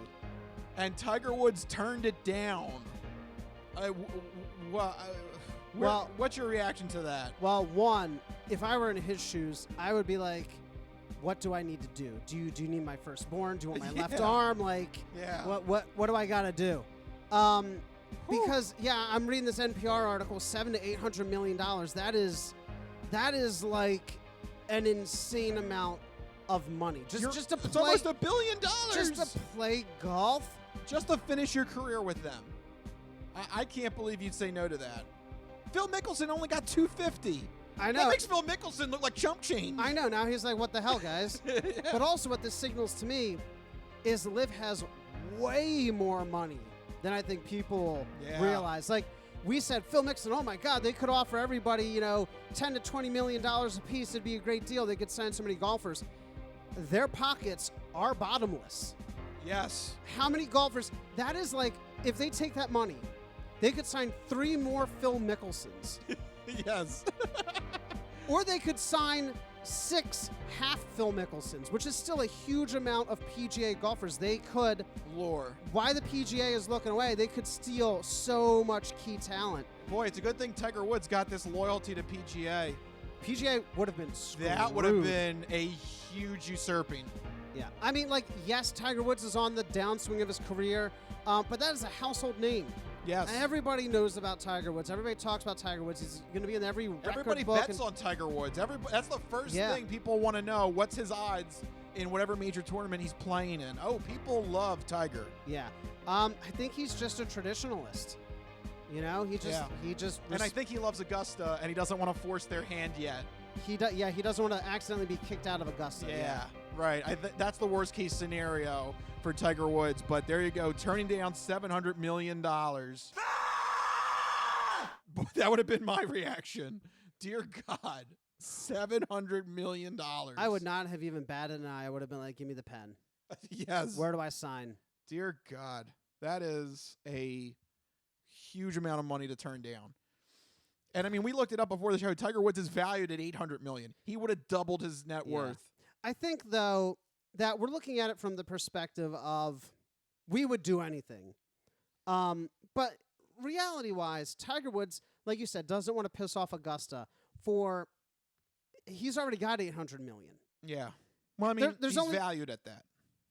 And Tiger Woods turned it down. What's your reaction to that? Well, one, if I were in his shoes, I would be like, what do I need to do? Do you need my firstborn? Do you want my left arm? What do I got to do? Because I'm reading this NPR article, $700 to $800 million. That is like an insane amount of money. Just to play, it's almost $1 billion. Just to play golf. Just to finish your career with them. I can't believe you'd say no to that. Phil Mickelson only got $250. I know. That makes Phil Mickelson look like chump change. I know. Now he's like, what the hell, guys? But also what this signals to me is Liv has way more money than I think people realize. Like, we said, Phil Mickelson, oh, my God, they could offer everybody, $10 to $20 million a piece. It'd be a great deal. They could sign so many golfers. Their pockets are bottomless. Yes. How many golfers? That is like, if they take that money, they could sign 3 more Phil Mickelsons. Yes. Or they could sign 6 half Phil Mickelsons, which is still a huge amount of PGA golfers. They could lure. Why the PGA is looking away, they could steal so much key talent. Boy, it's a good thing Tiger Woods got this loyalty to PGA. PGA would have been screwed. That would have been a huge usurping. Yeah. I mean, yes, Tiger Woods is on the downswing of his career, but that is a household name. Yes. Everybody knows about Tiger Woods. Everybody talks about Tiger Woods. He's going to be in every record Everybody book. bets on Tiger Woods. That's the first thing people want to know. What's his odds in whatever major tournament he's playing in? Oh, people love Tiger. Yeah. I think he's just a traditionalist. He just. And I think he loves Augusta, and he doesn't want to force their hand yet. He doesn't want to accidentally be kicked out of Augusta. Yeah. Right. That's the worst case scenario for Tiger Woods. But there you go, turning down $700 million. That would have been my reaction. Dear God, $700 million. I would not have even batted an eye. I would have been like, give me the pen. Yes. Where do I sign? Dear God, that is a huge amount of money to turn down. And I mean, we looked it up before the show. Tiger Woods is valued at $800 million. He would have doubled his net worth. I think, though, that we're looking at it from the perspective of we would do anything. But reality-wise, Tiger Woods, like you said, doesn't want to piss off Augusta he's already got $800 million. Yeah. Well, I mean, there's he's only valued at that.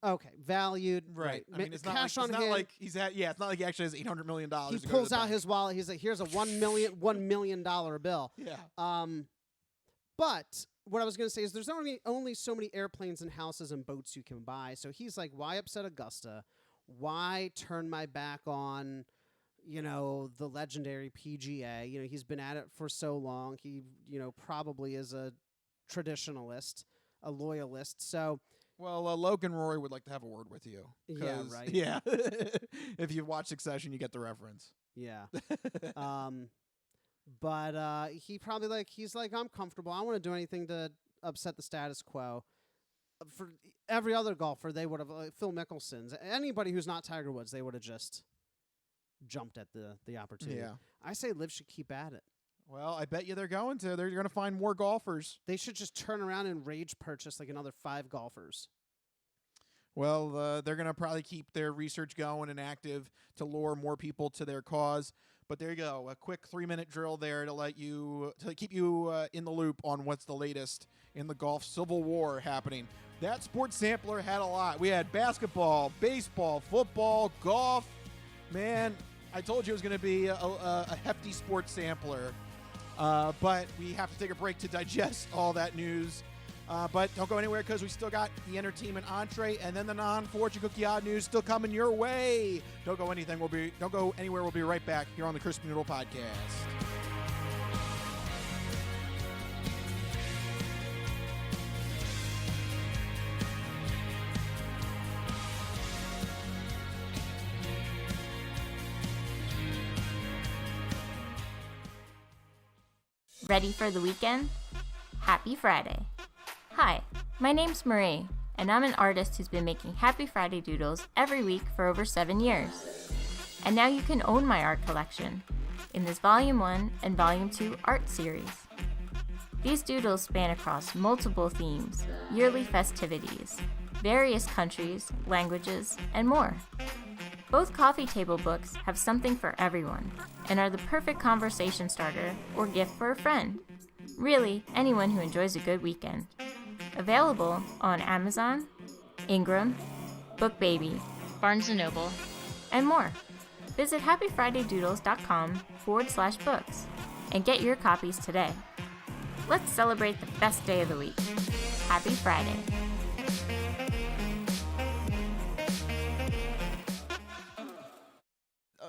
Okay, valued. Right. I mean, it's not cash like, on it's hand. not like he's had. Yeah, it's not like he actually has $800 million. He to go to pulls the out bank. his wallet. He's like, "Here's a $1 million bill." Yeah. But what I was going to say is, there's only so many airplanes and houses and boats you can buy. So he's like, "Why upset Augusta? Why turn my back on, the legendary PGA? He's been at it for so long. He, probably is a traditionalist, a loyalist. So." Well, Logan Roy would like to have a word with you. Yeah, right. Yeah. If you watch Succession, you get the reference. Yeah. But he probably he's like, I'm comfortable. I don't want to do anything to upset the status quo. For every other golfer, they would have, Phil Mickelson's, anybody who's not Tiger Woods, they would have just jumped at the opportunity. Yeah. I say Liv should keep at it. Well, I bet you they're going to. They're going to find more golfers. They should just turn around and rage purchase another 5 golfers. Well, they're going to probably keep their research going and active to lure more people to their cause. But there you go, a quick 3-minute drill there to keep you in the loop on what's the latest in the golf civil war happening. That sports sampler had a lot. We had basketball, baseball, football, golf. Man, I told you it was going to be a hefty sports sampler. But we have to take a break to digest all that news. But don't go anywhere because we still got the entertainment entree and then the non-fortune cookie odd news still coming your way. Don't go anywhere. We'll be right back here on the Crispy Noodle Podcast. Ready for the weekend? Happy Friday. Hi, my name's Marie, and I'm an artist who's been making Happy Friday doodles every week for over 7 years. And now you can own my art collection in this Volume 1 and Volume 2 art series. These doodles span across multiple themes, yearly festivities, various countries, languages, and more. Both coffee table books have something for everyone and are the perfect conversation starter or gift for a friend. Really, anyone who enjoys a good weekend. Available on Amazon, Ingram, BookBaby, Barnes & Noble, and more. Visit happyfridaydoodles.com/books and get your copies today. Let's celebrate the best day of the week. Happy Friday.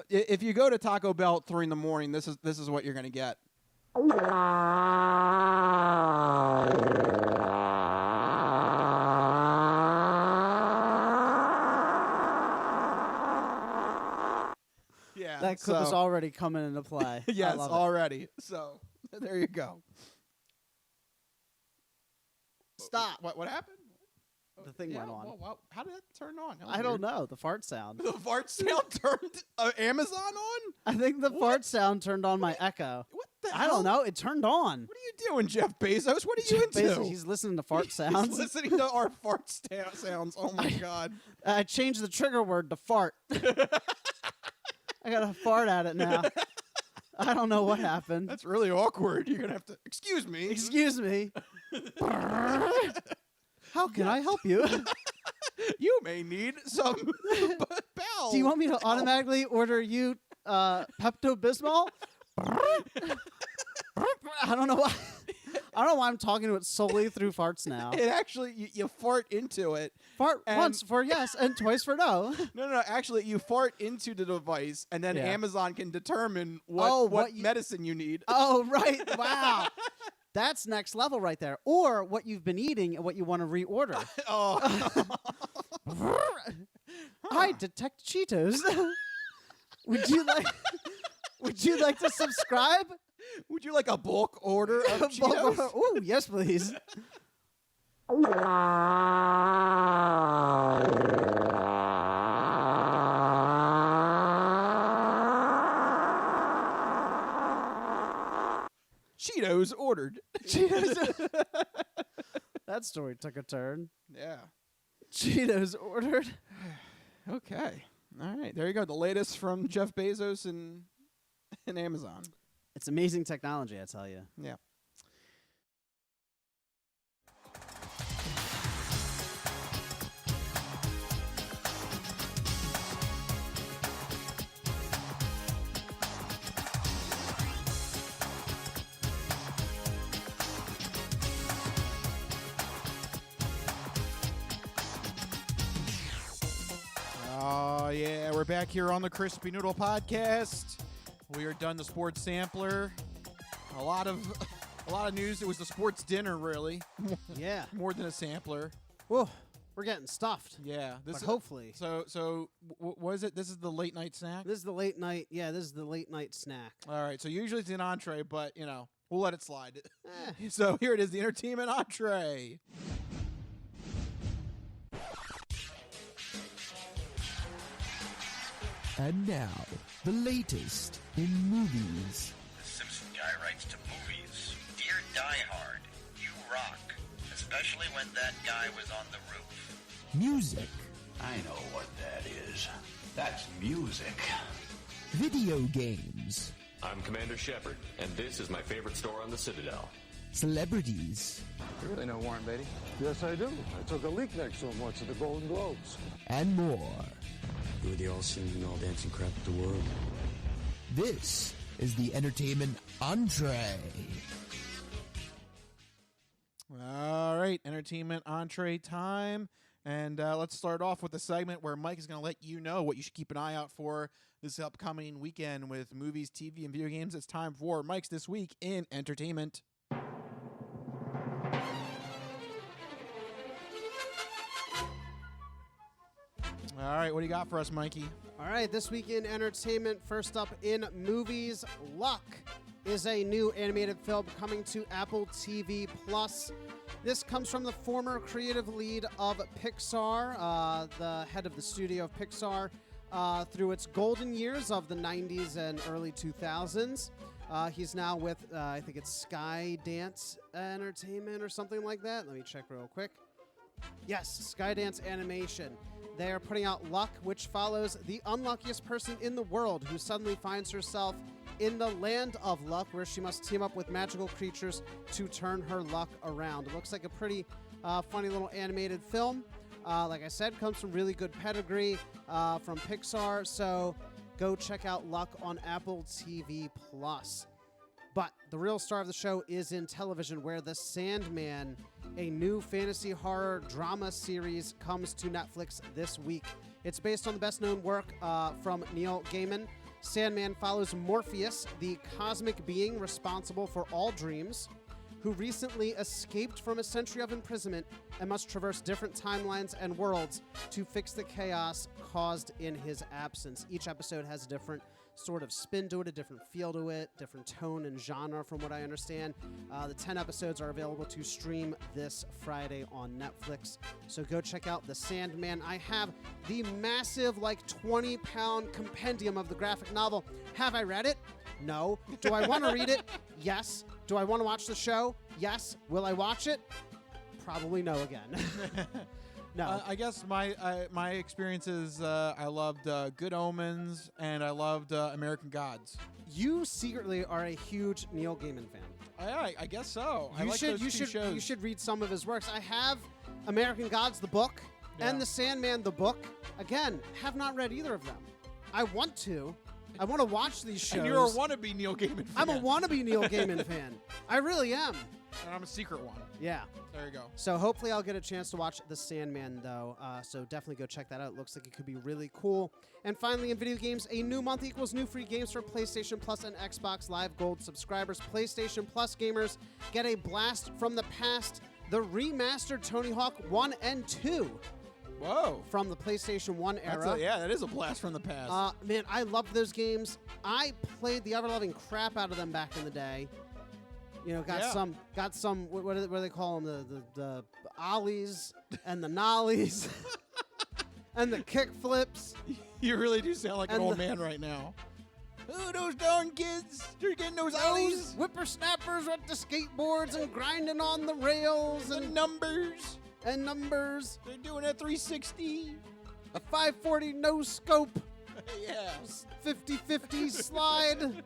If you go to Taco Bell at 3 in the morning, this is what you're going to get. Yeah, That clip is already coming into play. Yes, I love it. already. So there you go. Stop. What happened? The thing went on. Well, how did that turn on? I don't know. The fart sound. The fart sound turned Amazon on? I think the fart sound turned on my Echo. What the I hell? don't know. It turned on. What are you doing, Jeff Bezos? What are you into? Basically, he's listening to fart sounds. He's listening to our fart sounds. Oh, my God. I changed the trigger word to fart. I got to fart at it now. I don't know what happened. That's really awkward. You're going to have to... Excuse me. Excuse me. How can I help you? You may need some bowel. Do you want me to automatically order you Pepto-Bismol? I don't know why. I don't know why I'm talking to it solely through farts now. It actually, you fart into it. Fart once for yes and twice for no. No. Actually, you fart into the device, and then Yeah. Amazon can determine what medicine you need. Oh, right. Wow. That's next level right there. Or what you've been eating and what you want to reorder. Oh. I detect Cheetos. Would you like to subscribe Would you like a bulk order of Cheetos? Ooh, yes, please. Cheetos ordered. Cheetos. That story took a turn. Yeah. Cheetos ordered. Okay. All right. There you go. The latest from Jeff Bezos and Amazon. It's amazing technology, I tell you. Yeah. Oh, yeah. We're back here on the Crispy Noodle Podcast. We are done the sports sampler. A lot of news. It was the sports dinner, really. Yeah. More than a sampler. Whoa, we're getting stuffed. Yeah. But hopefully. So what is it? This is the late night snack? This is the late night. Yeah, this is the late night snack. All right. So usually it's an entree, but, we'll let it slide. Eh. So here it is, the entertainment entree. And now, the latest in movies. The Simpson guy writes to movies. Dear Die Hard, you rock. Especially when that guy was on the roof. Music. I know what that is. That's music. Video games. I'm Commander Shepard, and this is my favorite store on the Citadel. Celebrities. You really know Warren Beatty? Yes, I do. I took a leak next to him once at the Golden Globes. And more. You were the all-singing, all-dancing crap of the world. This is the entertainment entree. All right, entertainment entree time. And let's start off with a segment where Mike is going to let you know what you should keep an eye out for this upcoming weekend with movies, TV, and video games. It's time for Mike's This Week in Entertainment. All right, what do you got for us, Mikey? All right, this week in entertainment, first up in movies, Luck is a new animated film coming to Apple TV+. This comes from the former creative lead of Pixar, the head of the studio of Pixar, through its golden years of the 90s and early 2000s. He's now with, I think it's Skydance Entertainment or something like that. Let me check real quick. Yes, Skydance Animation. They are putting out Luck, which follows the unluckiest person in the world who suddenly finds herself in the land of luck, where she must team up with magical creatures to turn her luck around. It looks like a pretty funny little animated film. Like I said, comes from really good pedigree from Pixar, so go check out Luck on Apple TV+. But the real star of the show is in television, where The Sandman, a new fantasy horror drama series, comes to Netflix this week. It's based on the best-known work from Neil Gaiman. Sandman follows Morpheus, the cosmic being responsible for all dreams, who recently escaped from a century of imprisonment and must traverse different timelines and worlds to fix the chaos caused in his absence. Each episode has a different sort of spin to it, a different feel to it, different tone and genre from what I understand. The 10 episodes are available to stream this Friday on Netflix. So go check out The Sandman. I have the massive, 20-pound compendium of the graphic novel. Have I read it? No. Do I want to read it? Yes. Do I want to watch the show? Yes. Will I watch it? Probably no again. No. I guess my experience is I loved Good Omens and I loved American Gods. You secretly are a huge Neil Gaiman fan. I guess so. I like those two shows. You should read some of his works. I have American Gods, the book, and The Sandman, the book. Again, have not read either of them. I want to. I want to watch these shows. And you're a wannabe Neil Gaiman fan. I'm a wannabe Neil Gaiman fan. I really am. And I'm a secret one. Yeah. There you go. So hopefully I'll get a chance to watch The Sandman, though. So definitely go check that out. It looks like it could be really cool. And finally, in video games, a new month equals new free games for PlayStation Plus and Xbox Live Gold subscribers. PlayStation Plus gamers get a blast from the past, the remastered Tony Hawk 1 and 2. Whoa. from the PlayStation 1 era. That is a blast from the past. Man, I loved those games. I played the ever-loving crap out of them back in the day. You know, got some. What do they call them? The ollies and the nollies and the kick flips. You really do sound like an old man right now. Oh, those darn kids! They're getting those ollies. Whippersnappers with the skateboards and grinding on the rails and numbers. And numbers. They're doing a 360. A 540 no scope. Yeah. 50-50 slide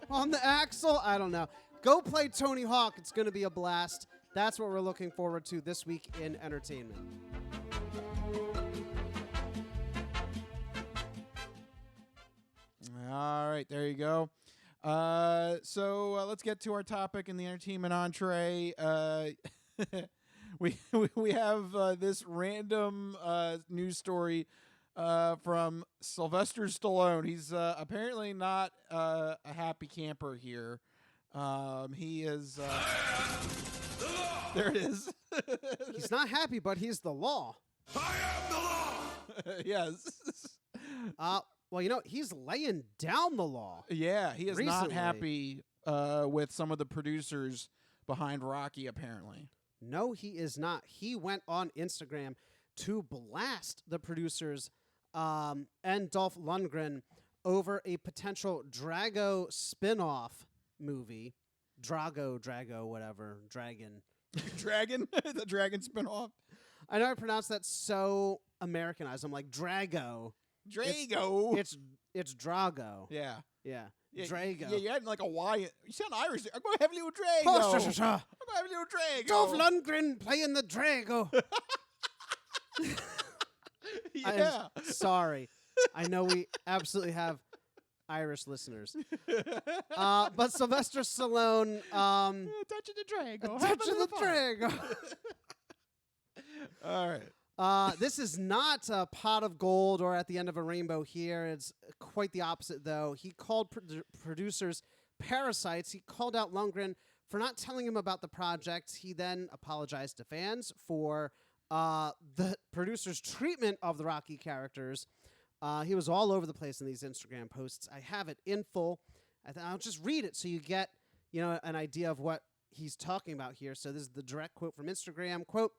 on the axle. I don't know. Go play Tony Hawk. It's going to be a blast. That's what we're looking forward to this week in entertainment. All right, there you go. So let's get to our topic in the entertainment entree. We have this random news story from Sylvester Stallone. He's apparently not a happy camper here. He is. There it is. He's not happy, but he's the law. I am the law. Yes. Well, you know, he's laying down the law. Yeah, he is not recently. happy with some of the producers behind Rocky, apparently. No, he is not. He went on Instagram to blast the producers and Dolph Lundgren over a potential Drago spin-off movie. Drago, whatever. Dragon. Dragon? The Dragon spin-off? I know I pronounced that so Americanized. I'm like, Drago. Drago. It's Drago. Yeah. Yeah. Yeah, Drago. Yeah, you had like a Y. You sound Irish there. I'm going to have a little Drago. Oh, I'm going to have a little Drago. Dolph Lundgren playing the Drago. Yeah. I'm sorry. I know we absolutely have Irish listeners. But Sylvester Stallone... touching the Drago. Touching the Drago. All right. This is not a pot of gold or at the end of a rainbow here. It's quite the opposite, though. He called producers parasites. He called out Lundgren for not telling him about the project. He then apologized to fans for the producer's treatment of the Rocky characters. He was all over the place in these Instagram posts. I have it in full. I'll just read it so you get, an idea of what he's talking about here. So this is the direct quote from Instagram. Quote,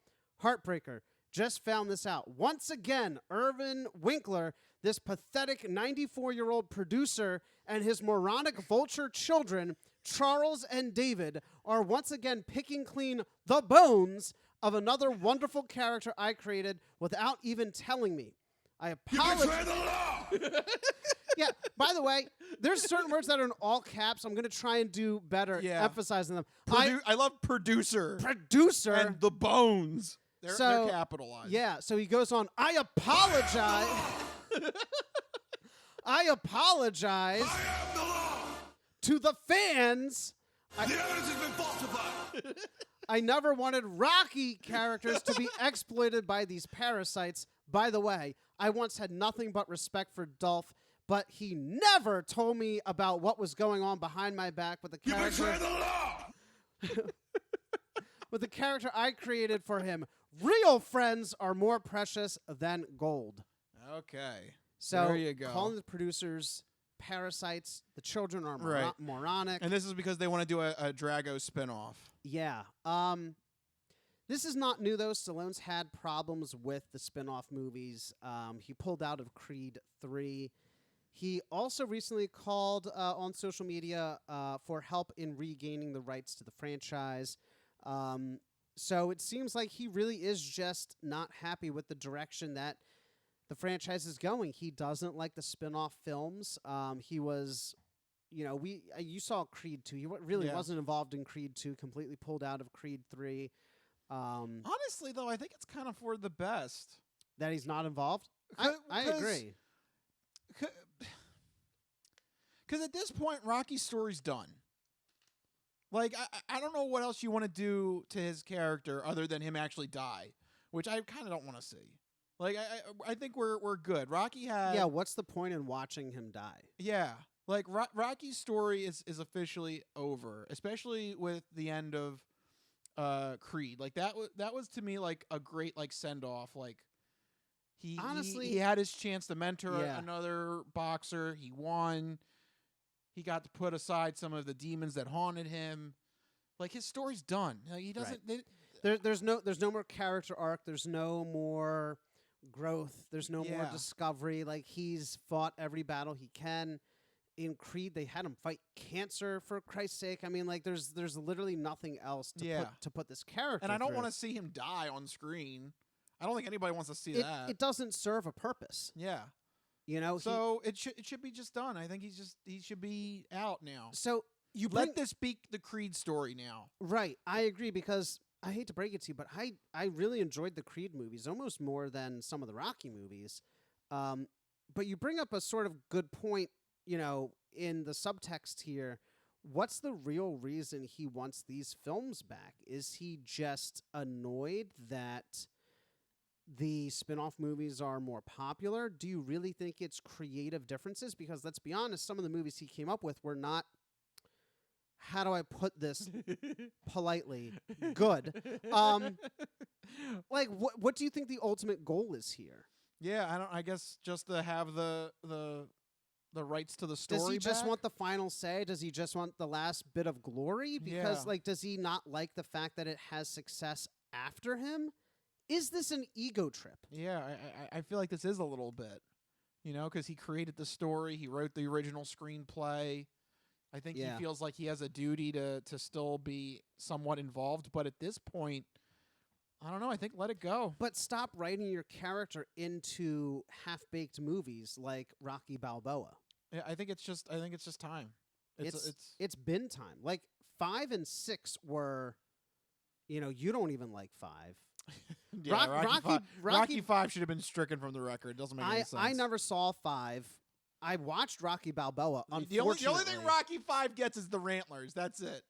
"Heartbreaker. Just found this out. Once again, Irvin Winkler, this pathetic 94-year-old producer, and his moronic vulture children, Charles and David, are once again picking clean the bones of another wonderful character I created without even telling me. I apologize." You betrayed the law! Yeah, by the way, there's certain words that are in all caps. I'm going to try and do better emphasizing them. I love producer. Producer. And the bones. They're capitalized. Yeah, so he goes on, I apologize. I apologize to the fans. The evidence has been falsified. I never wanted Rocky characters to be exploited by these parasites. By the way, I once had nothing but respect for Dolph, but he never told me about what was going on behind my back with the character. You betrayed the law! With the character I created for him. Real friends are more precious than gold. Okay. So there you go. Calling the producers parasites, the children are moronic. And this is because they want to do a Drago spinoff. Yeah. This is not new, though. Stallone's had problems with the spinoff movies. He pulled out of Creed 3. He also recently called on social media for help in regaining the rights to the franchise. So it seems like he really is just not happy with the direction that the franchise is going. He doesn't like the spin-off films. He was, you saw Creed 2. He really wasn't involved in Creed 2, completely pulled out of Creed 3. Honestly, though, I think it's kind of for the best. That he's not involved? I agree. Because at this point, Rocky's story's done. Like, I don't know what else you want to do to his character other than him actually die, which I kind of don't want to see. Like, I think we're good. Rocky had... Yeah, what's the point in watching him die? Yeah. Like, Rocky's story is officially over, especially with the end of Creed. Like, that was to me, like, a great, like, send-off. Like, Honestly, he had his chance to mentor Yeah. another boxer. He won. He got to put aside some of the demons that haunted him. Like, his story's done. Like, he doesn't. There's no more character arc. There's no more growth. There's no more Yeah. discovery. Like, he's fought every battle he can. In Creed, they had him fight cancer, for Christ's sake. I mean, like, there's literally nothing else to put this character. And I don't through. want to see him die on screen. I don't think anybody wants to see that. It doesn't serve a purpose. Yeah. You know. So it should be just done. I think he should be out now. So you let this be the Creed story now. Right. I agree, because I hate to break it to you, but I really enjoyed the Creed movies almost more than some of the Rocky movies. But you bring up a sort of good point. You know, in the subtext here, what's the real reason he wants these films back? Is he just annoyed that the spin-off movies are more popular? Do you really think it's creative differences? Because let's be honest, some of the movies he came up with were not, how do I put this politely, good. Like, what do you think the ultimate goal is here? Yeah, I guess just to have the rights to the story. Does he just back? want the final say? Does he just want the last bit of glory? Because, like, does he not like the fact that it has success after him? Is this an ego trip? Yeah, I feel like this is a little bit, you know, because he created the story, he wrote the original screenplay. I think he feels like he has a duty to still be somewhat involved, but at this point, I don't know. I think let it go. But stop writing your character into half-baked movies like Rocky Balboa. Yeah, I think it's just time. It's been time. Like 5 and 6 were, you know, you don't even like 5. Yeah, Rocky 5 should have been stricken from the record. It doesn't make any sense. I never saw 5. I watched Rocky Balboa. The only thing Rocky 5 gets is the Rantlers. That's it.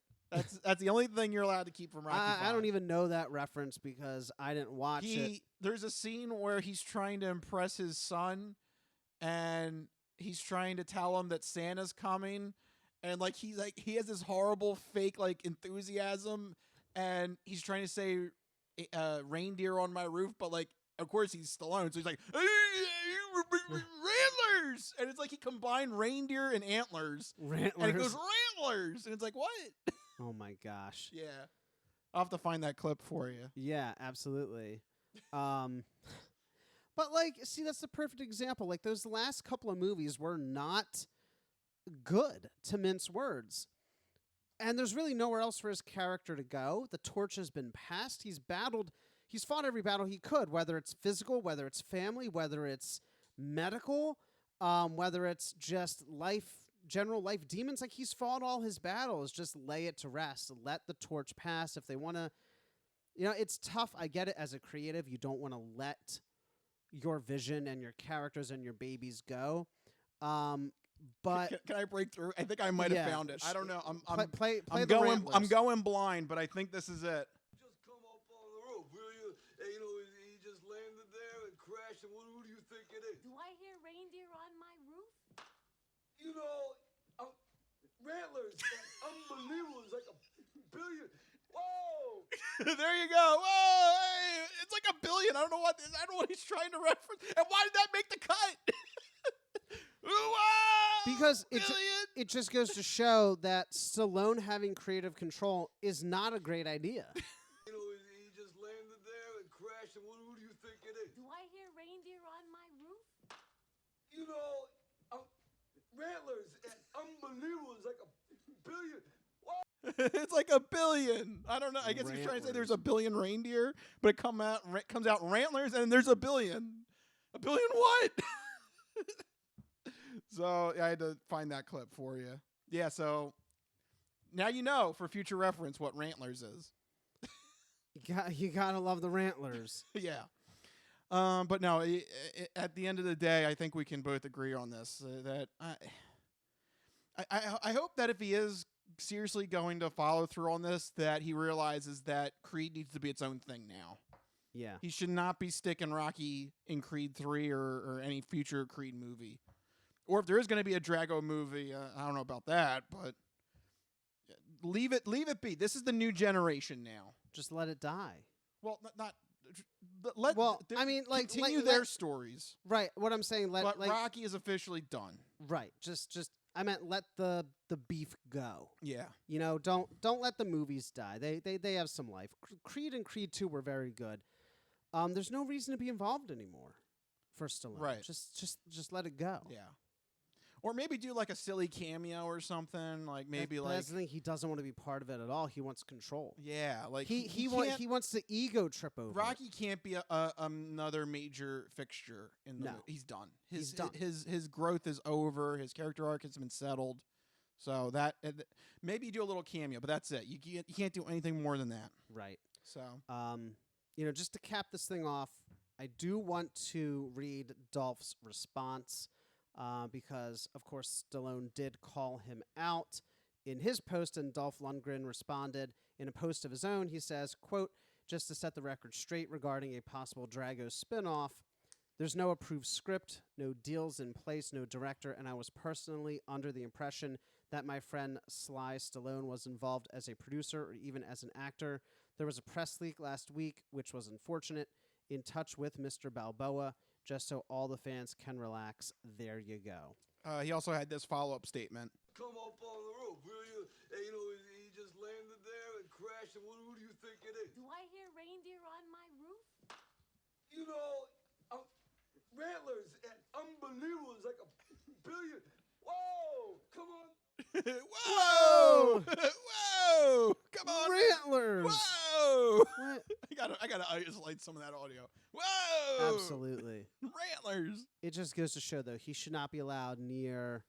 That's the only thing you're allowed to keep from Rocky 5. I don't even know that reference because I didn't watch it. There's a scene where he's trying to impress his son, and he's trying to tell him that Santa's coming, and he has this horrible fake enthusiasm, and he's trying to say reindeer on my roof, but of course he's Stallone, so he's like Rantlers, and it's like he combined reindeer and antlers, and it goes Rantlers, and it's like, what? Oh my gosh. Yeah. I'll have to find that clip for you. Yeah, absolutely. But see, that's the perfect example. Like, those last couple of movies were not good, to mince words. And there's really nowhere else for his character to go. The torch has been passed. He's fought every battle he could, whether it's physical, whether it's family, whether it's medical, whether it's just general life demons. Like, he's fought all his battles. Just lay it to rest. Let the torch pass. If they want to, it's tough. I get it as a creative. You don't want to let your vision and your characters and your babies go. But can I break through? I think I might have found it. I don't know. I'm going blind, but I think this is it. Just come up on the roof, will you? And, he just landed there and crashed. And who do you think it is? Do I hear reindeer on my roof? Rantlers, unbelievable. It's like $1 billion. Whoa! There you go. Whoa! Hey, it's like $1 billion. I don't know what he's trying to reference. And why did that make the cut? Because it just goes to show that Stallone having creative control is not a great idea. He just landed there and crashed. And who do you think it is? Do I hear reindeer on my roof? Rantlers, unbelievable. It's like $1 billion. It's like $1 billion. I don't know. I guess he's trying to say there's $1 billion reindeer, but it comes out Rantlers, and there's $1 billion. $1 billion what? So I had to find that clip for you. Yeah. So now you know for future reference what Rantlers is. You gotta love the Rantlers. Yeah. But no. At the end of the day, I think we can both agree on this. That I hope that if he is seriously going to follow through on this, that he realizes that Creed needs to be its own thing now. Yeah. He should not be sticking Rocky in Creed 3 or any future Creed movie. Or if there is going to be a Drago movie, I don't know about that, but leave it be. This is the new generation now. Just let it die. Well, not continue their stories. Right. What I'm saying, But Rocky is officially done. Right. I meant let the beef go. Yeah. You know, don't let the movies die. They have some life. Creed and Creed 2 were very good. There's no reason to be involved anymore for Stallone. Right. Just let it go. Yeah. Or maybe do like a silly cameo or something. Like maybe that's the thing. He doesn't want to be part of it at all. He wants control. Yeah, like he wants the ego trip over. Rocky can't be another major fixture in the. He's done. He's done. His growth is over. His character arc has been settled. So that maybe you do a little cameo, but that's it. You can't do anything more than that. Right. So just to cap this thing off, I do want to read Dolph's response. Because, of course, Stallone did call him out in his post, and Dolph Lundgren responded in a post of his own. He says, quote, just to set the record straight regarding a possible Drago spinoff, there's no approved script, no deals in place, no director, and I was personally under the impression that my friend Sly Stallone was involved as a producer or even as an actor. There was a press leak last week, which was unfortunate, in touch with Mr. Balboa, just so all the fans can relax. There you go. He also had this follow-up statement. Come up on the roof, will you? And, he just landed there and crashed. And who do you think it is? Do I hear reindeer on my roof? Rattlers and unbelievable. It's like a billion. Whoa! Come on. Whoa! Whoa! Come on, Rattlers! Whoa! What? I gotta isolate some of that audio. Whoa! Absolutely. Rattlers. It just goes to show, though, he should not be allowed near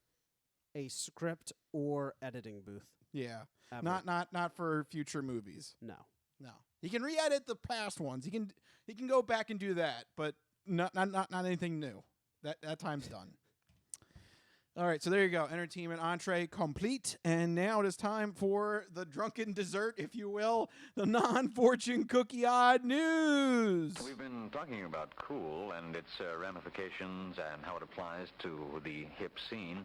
a script or editing booth. Yeah. Ever. Not for future movies. No. He can re-edit the past ones. He can go back and do that, but not anything new. That time's done. All right, so there you go. Entertainment entree complete. And now it is time for the drunken dessert, if you will, the non-fortune cookie odd news. We've been talking about cool and its ramifications and how it applies to the hip scene.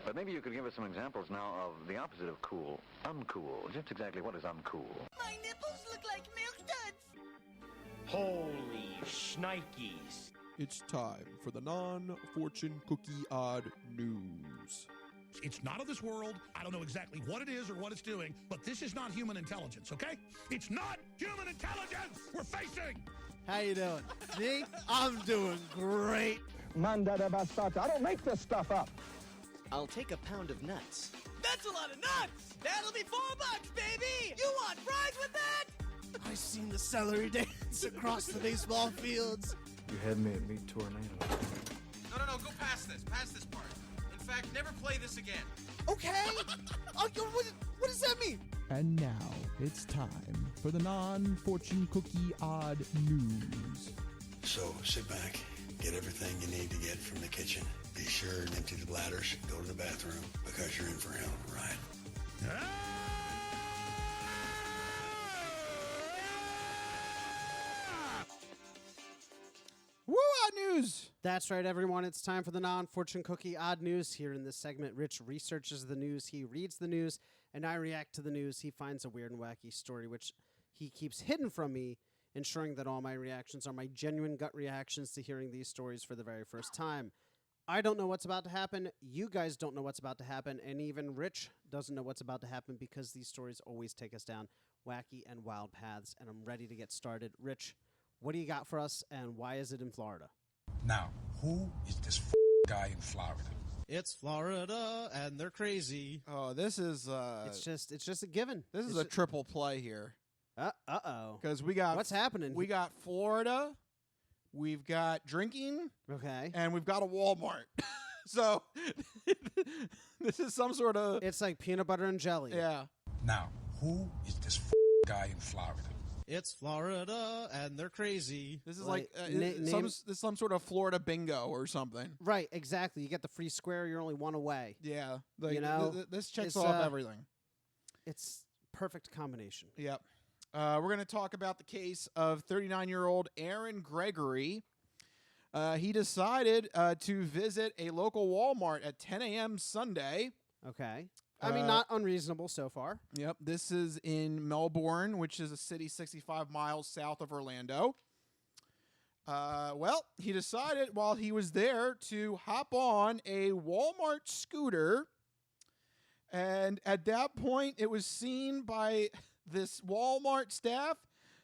But maybe you could give us some examples now of the opposite of cool, uncool. Just exactly what is uncool? My nipples look like milk duds. Holy shnikes. It's time for the non-fortune cookie odd news. It's not of this world. I don't know exactly what it is or what it's doing, but this is not human intelligence, okay? It's not human intelligence we're facing! How you doing? Me? I'm doing great. Mandada bastata. I don't make this stuff up. I'll take a pound of nuts. That's a lot of nuts! That'll be $4, baby! You want fries with that? I seen the celery dance across the baseball fields. You had me at Meat Tornado. No, go past this part. In fact, never play this again. Okay. What does that mean? And now it's time for the non-fortune cookie odd news. So sit back, get everything you need to get from the kitchen. Be sure and empty the bladders, go to the bathroom, because you're in for a hell of a ride. Woo, odd news. That's right, everyone. It's time for the non-fortune cookie odd news. Here in this segment, Rich researches the news, he reads the news, and I react to the news. He finds a weird and wacky story, which he keeps hidden from me, ensuring that all my reactions are my genuine gut reactions to hearing these stories for the very first time. I don't know what's about to happen. You guys don't know what's about to happen. And even Rich doesn't know what's about to happen because these stories always take us down wacky and wild paths. And I'm ready to get started. Rich, what do you got for us, and why is it in Florida? Now, who is this guy in Florida? It's Florida, and they're crazy. Oh, this is... It's just a given. This is a triple play here. Uh-oh. Because we got... What's happening? We got Florida, we've got drinking, okay, and we've got a Walmart. So, this is some sort of... It's like peanut butter and jelly. Yeah. Now, who is this guy in Florida? It's Florida, and they're crazy. This is some sort of Florida bingo or something. Right, exactly. You get the free square, you're only one away. Yeah. You know? This checks off everything. It's perfect combination. Yep. We're going to talk about the case of 39-year-old Aaron Gregory. He decided to visit a local Walmart at 10 a.m. Sunday. Okay. I mean, not unreasonable so far. Yep. This is in Melbourne, which is a city 65 miles south of Orlando. Well, he decided while he was there to hop on a Walmart scooter. And at that point, it was seen by this Walmart staff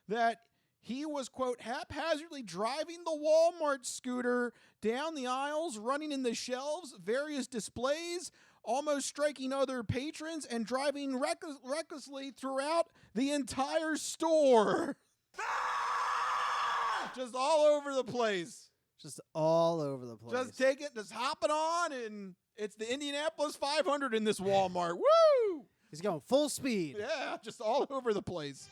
that he was, quote, haphazardly driving the Walmart scooter down the aisles, running in the shelves, various displays, almost striking other patrons, and driving recklessly throughout the entire store. Just all over the place. Just all over the place. Just take it, just hop it on, and it's the Indianapolis 500 in this Walmart. Woo! He's going full speed. Yeah, just all over the place.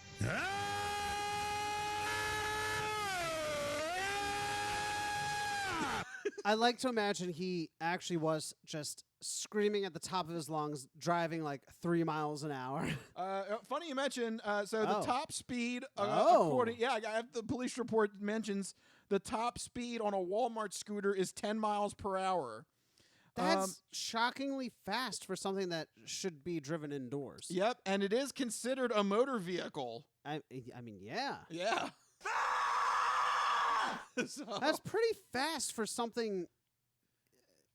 I like to imagine he actually was just screaming at the top of his lungs, driving like 3 miles an hour. Funny you mention, the top speed, the police report mentions the top speed on a Walmart scooter is 10 miles per hour. That's shockingly fast for something that should be driven indoors. Yep, and it is considered a motor vehicle. I mean, yeah. Yeah. So. That's pretty fast for something.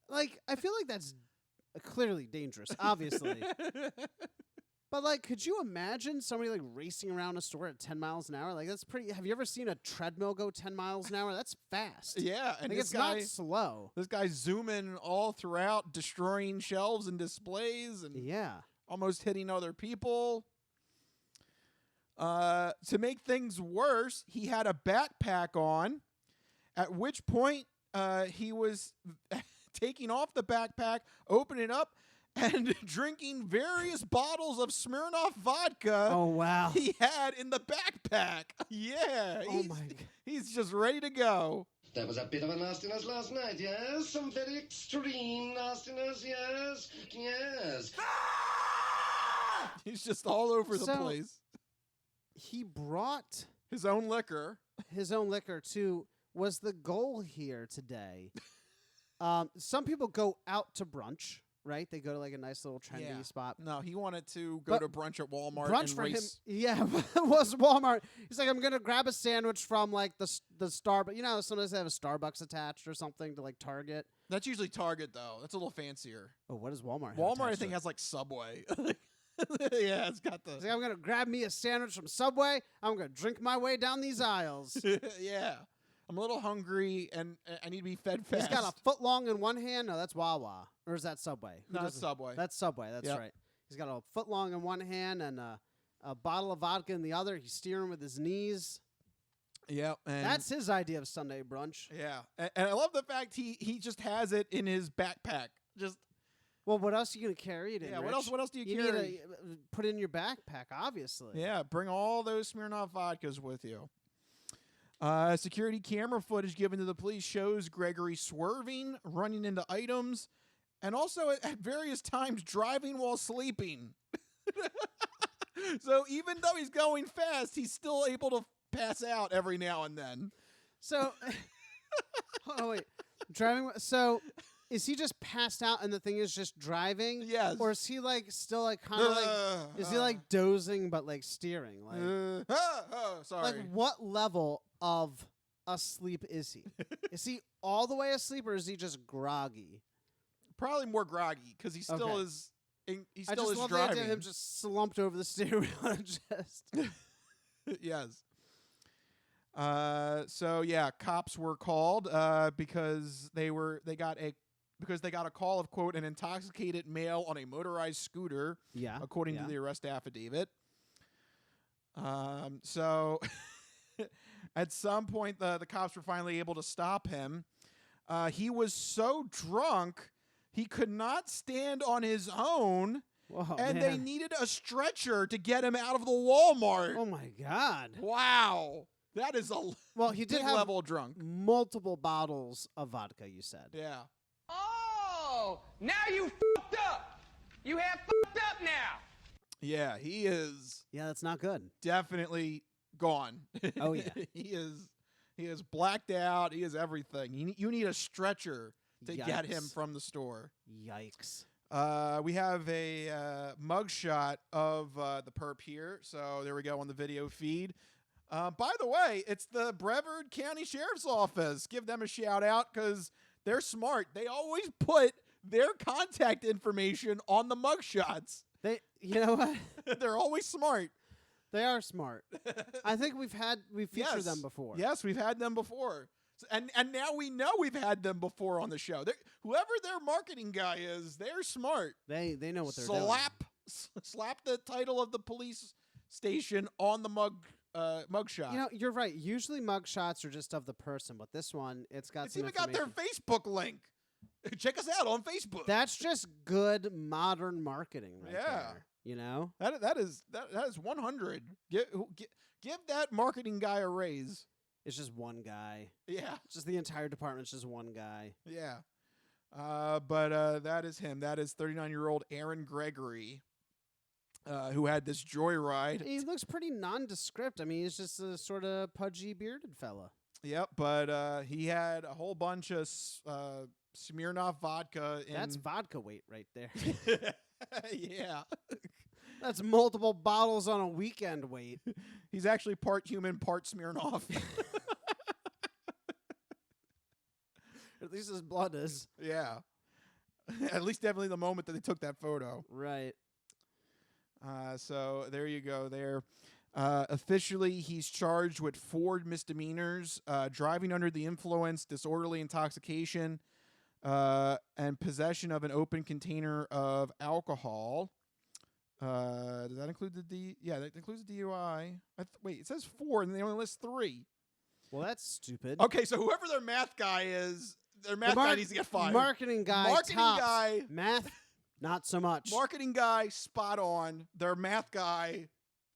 Like, I feel like that's clearly dangerous, obviously. But, like, could you imagine somebody, like, racing around a store at 10 miles an hour? Like, that's pretty... Have you ever seen a treadmill go 10 miles an hour? That's fast. Yeah. And like, it's not slow. This guy's zooming all throughout, destroying shelves and displays and almost hitting other people. To make things worse, he had a backpack on, at which point he was taking off the backpack, opening it up, and drinking various bottles of Smirnoff vodka. Oh, wow. He had in the backpack. Yeah. Oh, my God. He's just ready to go. There was a bit of a nastiness last night, yes? Some very extreme nastiness, yes? Yes. He's just all over the place. He brought his own liquor. His own liquor, too, was the goal here today. Some people go out to brunch. Right, they go to like a nice little trendy spot. No, he wanted to go to brunch at Walmart. Brunch and for race. him, yeah, was Walmart. He's like, I'm gonna grab a sandwich from like the Starbucks. You know, sometimes they have a Starbucks attached or something to like Target. That's usually Target though. That's a little fancier. Oh, what does Walmart? Walmart, I think, has like Subway. Yeah, it's got the. He's like, I'm gonna grab me a sandwich from Subway. I'm gonna drink my way down these aisles. Yeah. I'm a little hungry, and I need to be fed fast. He's got a foot long in one hand. No, that's Wawa. Or is that Subway? No, that's Subway. That's Subway. That's right. He's got a foot long in one hand and a bottle of vodka in the other. He's steering with his knees. Yeah. That's his idea of Sunday brunch. Yeah. And I love the fact he just has it in his backpack. Just. Well, what else are you going to carry it in, Yeah, Rich? what else do you carry? carry? Need to put it in your backpack, obviously. Yeah, bring all those Smirnoff vodkas with you. Security camera footage given to the police shows Gregory swerving, running into items, and also at various times driving while sleeping. So even though he's going fast, he's still able to pass out every now and then. So, oh wait, driving. So, is he just passed out and the thing is just driving? Yes. Or is he like still like kind of like? Is he like dozing but like steering? Like, sorry. Like what level of asleep is he? Is he all the way asleep or is he just groggy? Probably more groggy because he still is. He still I just is love driving. the idea of him just slumped over the steering wheel and just. Yes. So yeah, cops were called because they got a call of, quote, an intoxicated male on a motorized scooter. Yeah. According to the arrest affidavit. So at some point the cops were finally able to stop him. He was so drunk he could not stand on his own. Whoa, and man. they needed a stretcher to get him out of the Walmart. Oh my God. Wow. That is a he did big have level drunk. Multiple bottles of vodka, you said. Yeah. Oh, now you fucked up. You have fucked up now. Yeah, he is. Yeah, that's not good. Definitely gone. Oh yeah. He is blacked out. He is everything. You need a stretcher to get him from the store. Yikes. We have a mugshot of the perp here. So there we go on the video feed. By the way, it's the Brevard County Sheriff's Office. Give them a shout out because they're smart. They always put their contact information on the mugshots. You know what? They're always smart. They are smart. I think we've featured them before. Yes, we've had them before. And now we know we've had them before on the show. Whoever their marketing guy is, they're smart. They know what they're doing. Slap the title of the police station on the mugshot. You know, you're right. Usually mugshots are just of the person, but this one, it's even got their Facebook link. Check us out on Facebook. That's just good modern marketing right there. You know? That is 100. Give that marketing guy a raise. It's just one guy. Yeah. Just the entire department's just one guy. Yeah. But that is him. That is 39-year-old Aaron Gregory, who had this joyride. He looks pretty nondescript. I mean, he's just a sort of pudgy, bearded fella. Yep, but he had a whole bunch of Smirnoff vodka. That's vodka weight right there. Yeah. That's multiple bottles on a weekend weight. He's actually part human, part Smirnoff. At least his blood is. Yeah. At least definitely the moment that they took that photo. Right. So there you go there. Officially, he's charged with 4 misdemeanors, driving under the influence, disorderly intoxication, and possession of an open container of alcohol. Does that include the Yeah, that includes the DUI. Wait, it says 4, and they only list 3. Well, that's stupid. Okay, so whoever their math guy is, their math guy needs to get fired. Marketing guy, math, not so much. Marketing guy, spot on. Their math guy,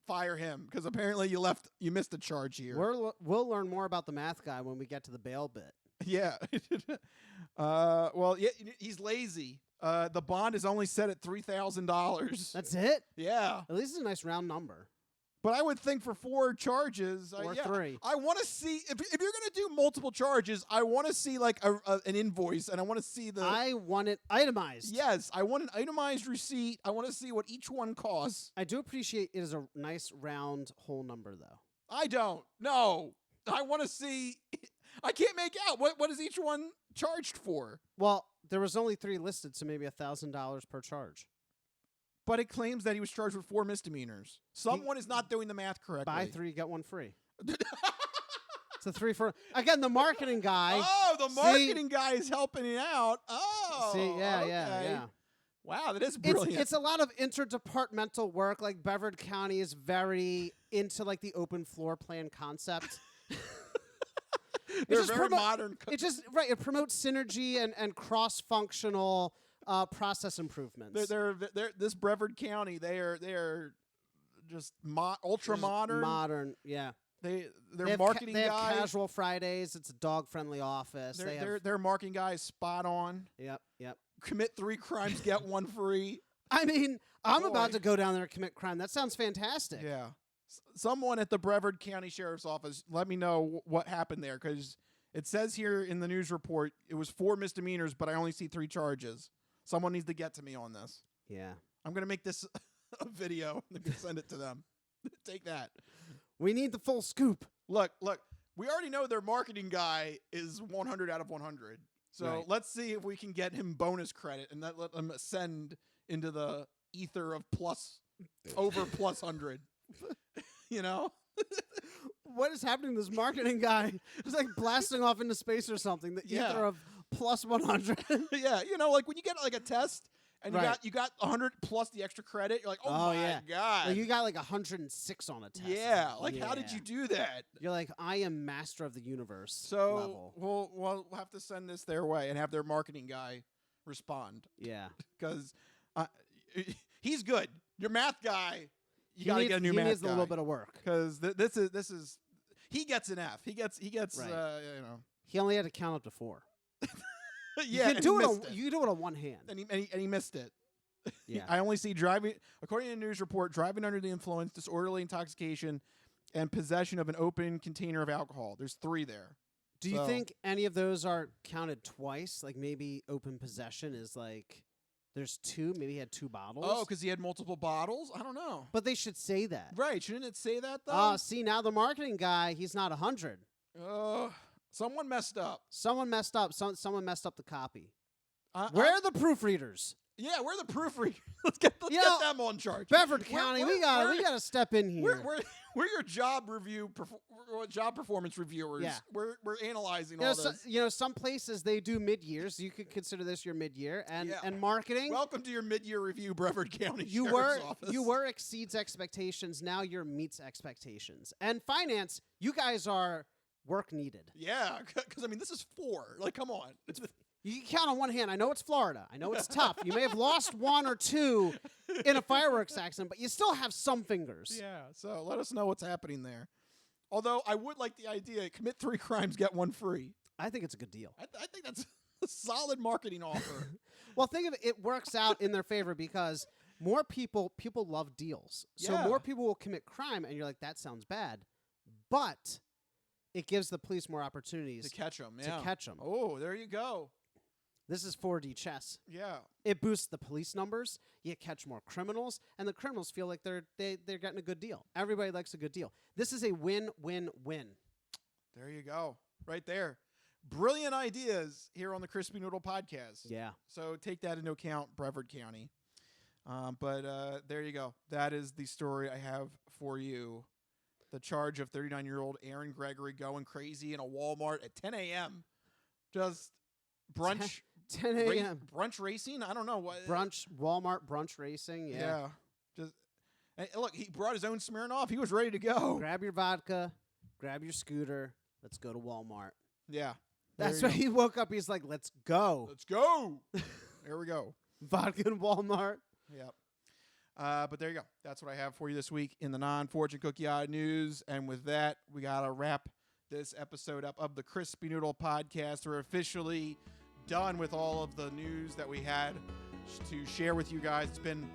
fire him because apparently you missed a charge here. We'll learn more about the math guy when we get to the bail bit. Yeah. Well, yeah, he's lazy. The bond is only set at $3,000. That's it? Yeah. At least it's a nice round number. But I would think for 4 charges, or 3. I want to see if you're going to do multiple charges. I want to see like an invoice, and I want to see I want it itemized. Yes, I want an itemized receipt. I want to see what each one costs. I do appreciate it as a nice round whole number, though. I don't. No, I want to see. I can't make out what is each one charged for. Well, there was only 3 listed, so maybe $1,000 per charge. But it claims that he was charged with 4 misdemeanors. Someone is not doing the math correctly. Buy 3, get 1 free. It's a 3 for... Again, the marketing guy... Oh, the marketing guy is helping it out. Oh, see, yeah. Wow, that is brilliant. It's a lot of interdepartmental work. Like, Brevard County is very into, like, the open floor plan concept. They're very modern. It promotes synergy and cross-functional... process improvements. They're this Brevard County. They are just ultra modern. Modern, yeah. Their marketing guys. They have casual Fridays. It's a dog friendly office. Their marketing guys spot on. Yep. Commit 3 crimes, get 1 free. I mean, I'm about to go down there and commit crime. That sounds fantastic. Yeah. Someone at the Brevard County Sheriff's Office, let me know what happened there because it says here in the news report it was 4 misdemeanors, but I only see 3 charges. Someone needs to get to me on this. Yeah. I'm going to make this a video and send it to them. Take that. We need the full scoop. Look. We already know their marketing guy is 100 out of 100. So let's see if we can get him bonus credit and let him ascend into the ether of over plus 100. You know? What is happening to this marketing guy? He's like blasting off into space or something. The ether of plus 100. Yeah, you know, like when you get like a test and you got 100 plus the extra credit, you're like, oh my God. Like you got like 106 on a test. Yeah, how did you do that? You're like, I am master of the universe. So level. We'll have to send this their way and have their marketing guy respond. Yeah. Because he's good. Your math guy, you got to get a new math guy. He needs a little bit of work. Because this is he gets an F. He gets you know. He only had to count up to 4. Yeah, you can do it on one hand, and he missed it. Yeah, I only see driving. According to the news report, driving under the influence, disorderly intoxication, and possession of an open container of alcohol. There's 3 there. Do you think any of those are counted twice? Like maybe open possession is like There's 2. Maybe he had 2 bottles. Oh, because he had multiple bottles? I don't know. But they should say that. Right. Shouldn't it say that, though? See, now the marketing guy, he's not 100. Someone messed up. Someone messed up. Someone messed up the copy. Where are the proofreaders? Yeah, we're the proofreaders. Let's get them on charge. Bedford County, we gotta step in here. We're your job performance reviewers. Yeah. We're analyzing all this. Some places they do mid-years. You could consider this your mid-year and marketing. Welcome to your mid-year review, Brevard County You Sheriff's Office. exceeds expectations. Now you're meets expectations. And finance, you guys are work needed. Yeah, because this is 4. Like, come on. You can count on one hand. I know it's Florida. I know it's tough. You may have lost 1 or 2 in a fireworks accident, but you still have some fingers. Yeah, so let us know what's happening there. Although I would like the idea, commit 3 crimes, get 1 free. I think it's a good deal. I think that's a solid marketing offer. Well, think of it. It works out in their favor because more people love deals. So more people will commit crime, and you're like, that sounds bad. But it gives the police more opportunities to catch them. Oh, there you go. This is 4D chess. Yeah. It boosts the police numbers. You catch more criminals, and the criminals feel like they're getting a good deal. Everybody likes a good deal. This is a win-win-win. There you go. Right there. Brilliant ideas here on the Crispy Noodle Podcast. Yeah. So take that into account, Brevard County. But there you go. That is the story I have for you. The charge of 39-year-old Aaron Gregory going crazy in a Walmart at 10 a.m. Just brunch. 10 a.m. Brunch racing? I don't know what. Walmart brunch racing. Yeah. Just look, he brought his own Smirnoff. He was ready to go. Grab your vodka, grab your scooter. Let's go to Walmart. Yeah. That's why he woke up. He's like, let's go. Let's go. There we go. Vodka in Walmart. Yep. But there you go. That's what I have for you this week in the non-fortune cookie odd news. And with that, we got to wrap this episode up of the Crispy Noodle Podcast. We're officially done with all of the news that we had to share with you guys. It's been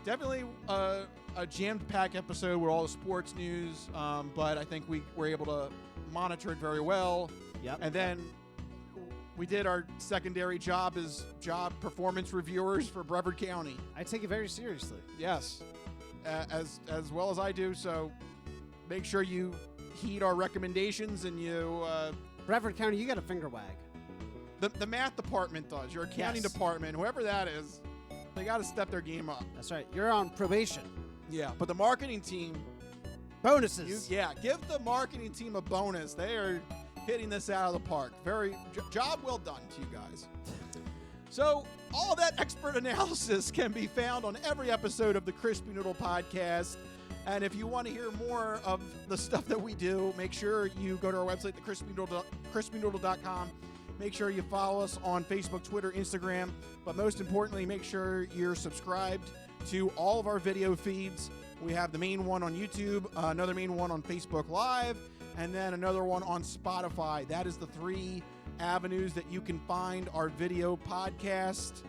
definitely a jammed-packed episode with all the sports news, but I think we were able to monitor it very well. Yep. And then we did our secondary job as job performance reviewers for Brevard County. I take it very seriously. Yes, as well as I do. So make sure you heed our recommendations and you. Brevard County, you got a finger wag. The math department does. Your accounting department, whoever that is, they got to step their game up. That's right. You're on probation. Yeah, but the marketing team. Bonuses. Give the marketing team a bonus. They are hitting this out of the park. Job well done to you guys. So all that expert analysis can be found on every episode of the Crispy Noodle Podcast. And if you want to hear more of the stuff that we do, make sure you go to our website, crispynoodle.com. Make sure you follow us on Facebook, Twitter, Instagram. But most importantly, make sure you're subscribed to all of our video feeds. We have the main one on YouTube, another main one on Facebook Live, and then another one on Spotify. That is the 3 avenues that you can find our video podcast.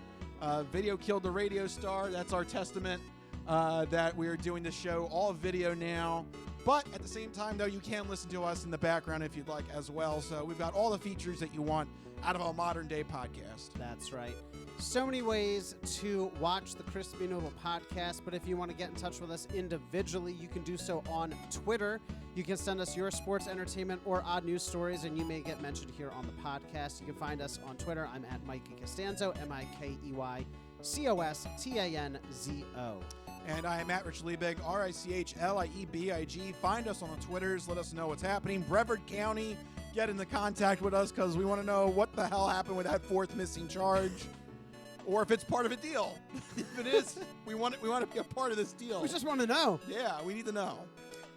Video killed the radio star. That's our testament that we are doing this show all video now. But at the same time, though, you can listen to us in the background if you'd like as well. So we've got all the features that you want out of a modern-day podcast. That's right. So many ways to watch the Crispy Noodle Podcast, but if you want to get in touch with us individually, you can do so on Twitter. You can send us your sports, entertainment, or odd news stories, and you may get mentioned here on the podcast. You can find us on Twitter. I'm at Mikey Costanzo, MikeyCostanzo. And I am at Rich Liebig, RichLiebig. Find us on the Twitters. Let us know what's happening. Brevard County, get into contact with us because we want to know what the hell happened with that 4th missing charge. Or if it's part of a deal. If it is, we want to be a part of this deal. We just want to know. Yeah, we need to know.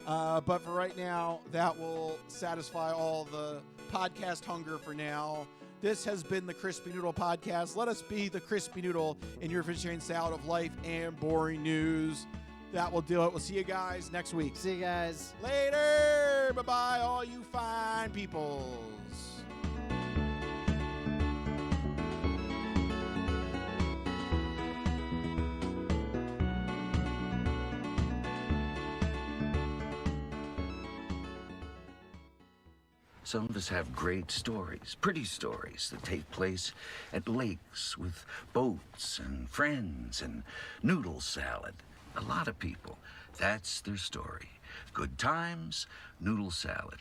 But for right now, that will satisfy all the podcast hunger for now. This has been the Crispy Noodle Podcast. Let us be the Crispy Noodle in your vegetarian salad of life and boring news. That will do it. We'll see you guys next week. See you guys. Later. Bye-bye, all you fine peoples. Some of us have great stories, pretty stories that take place at lakes with boats and friends and noodle salad. A lot of people, that's their story. Good times, noodle salad.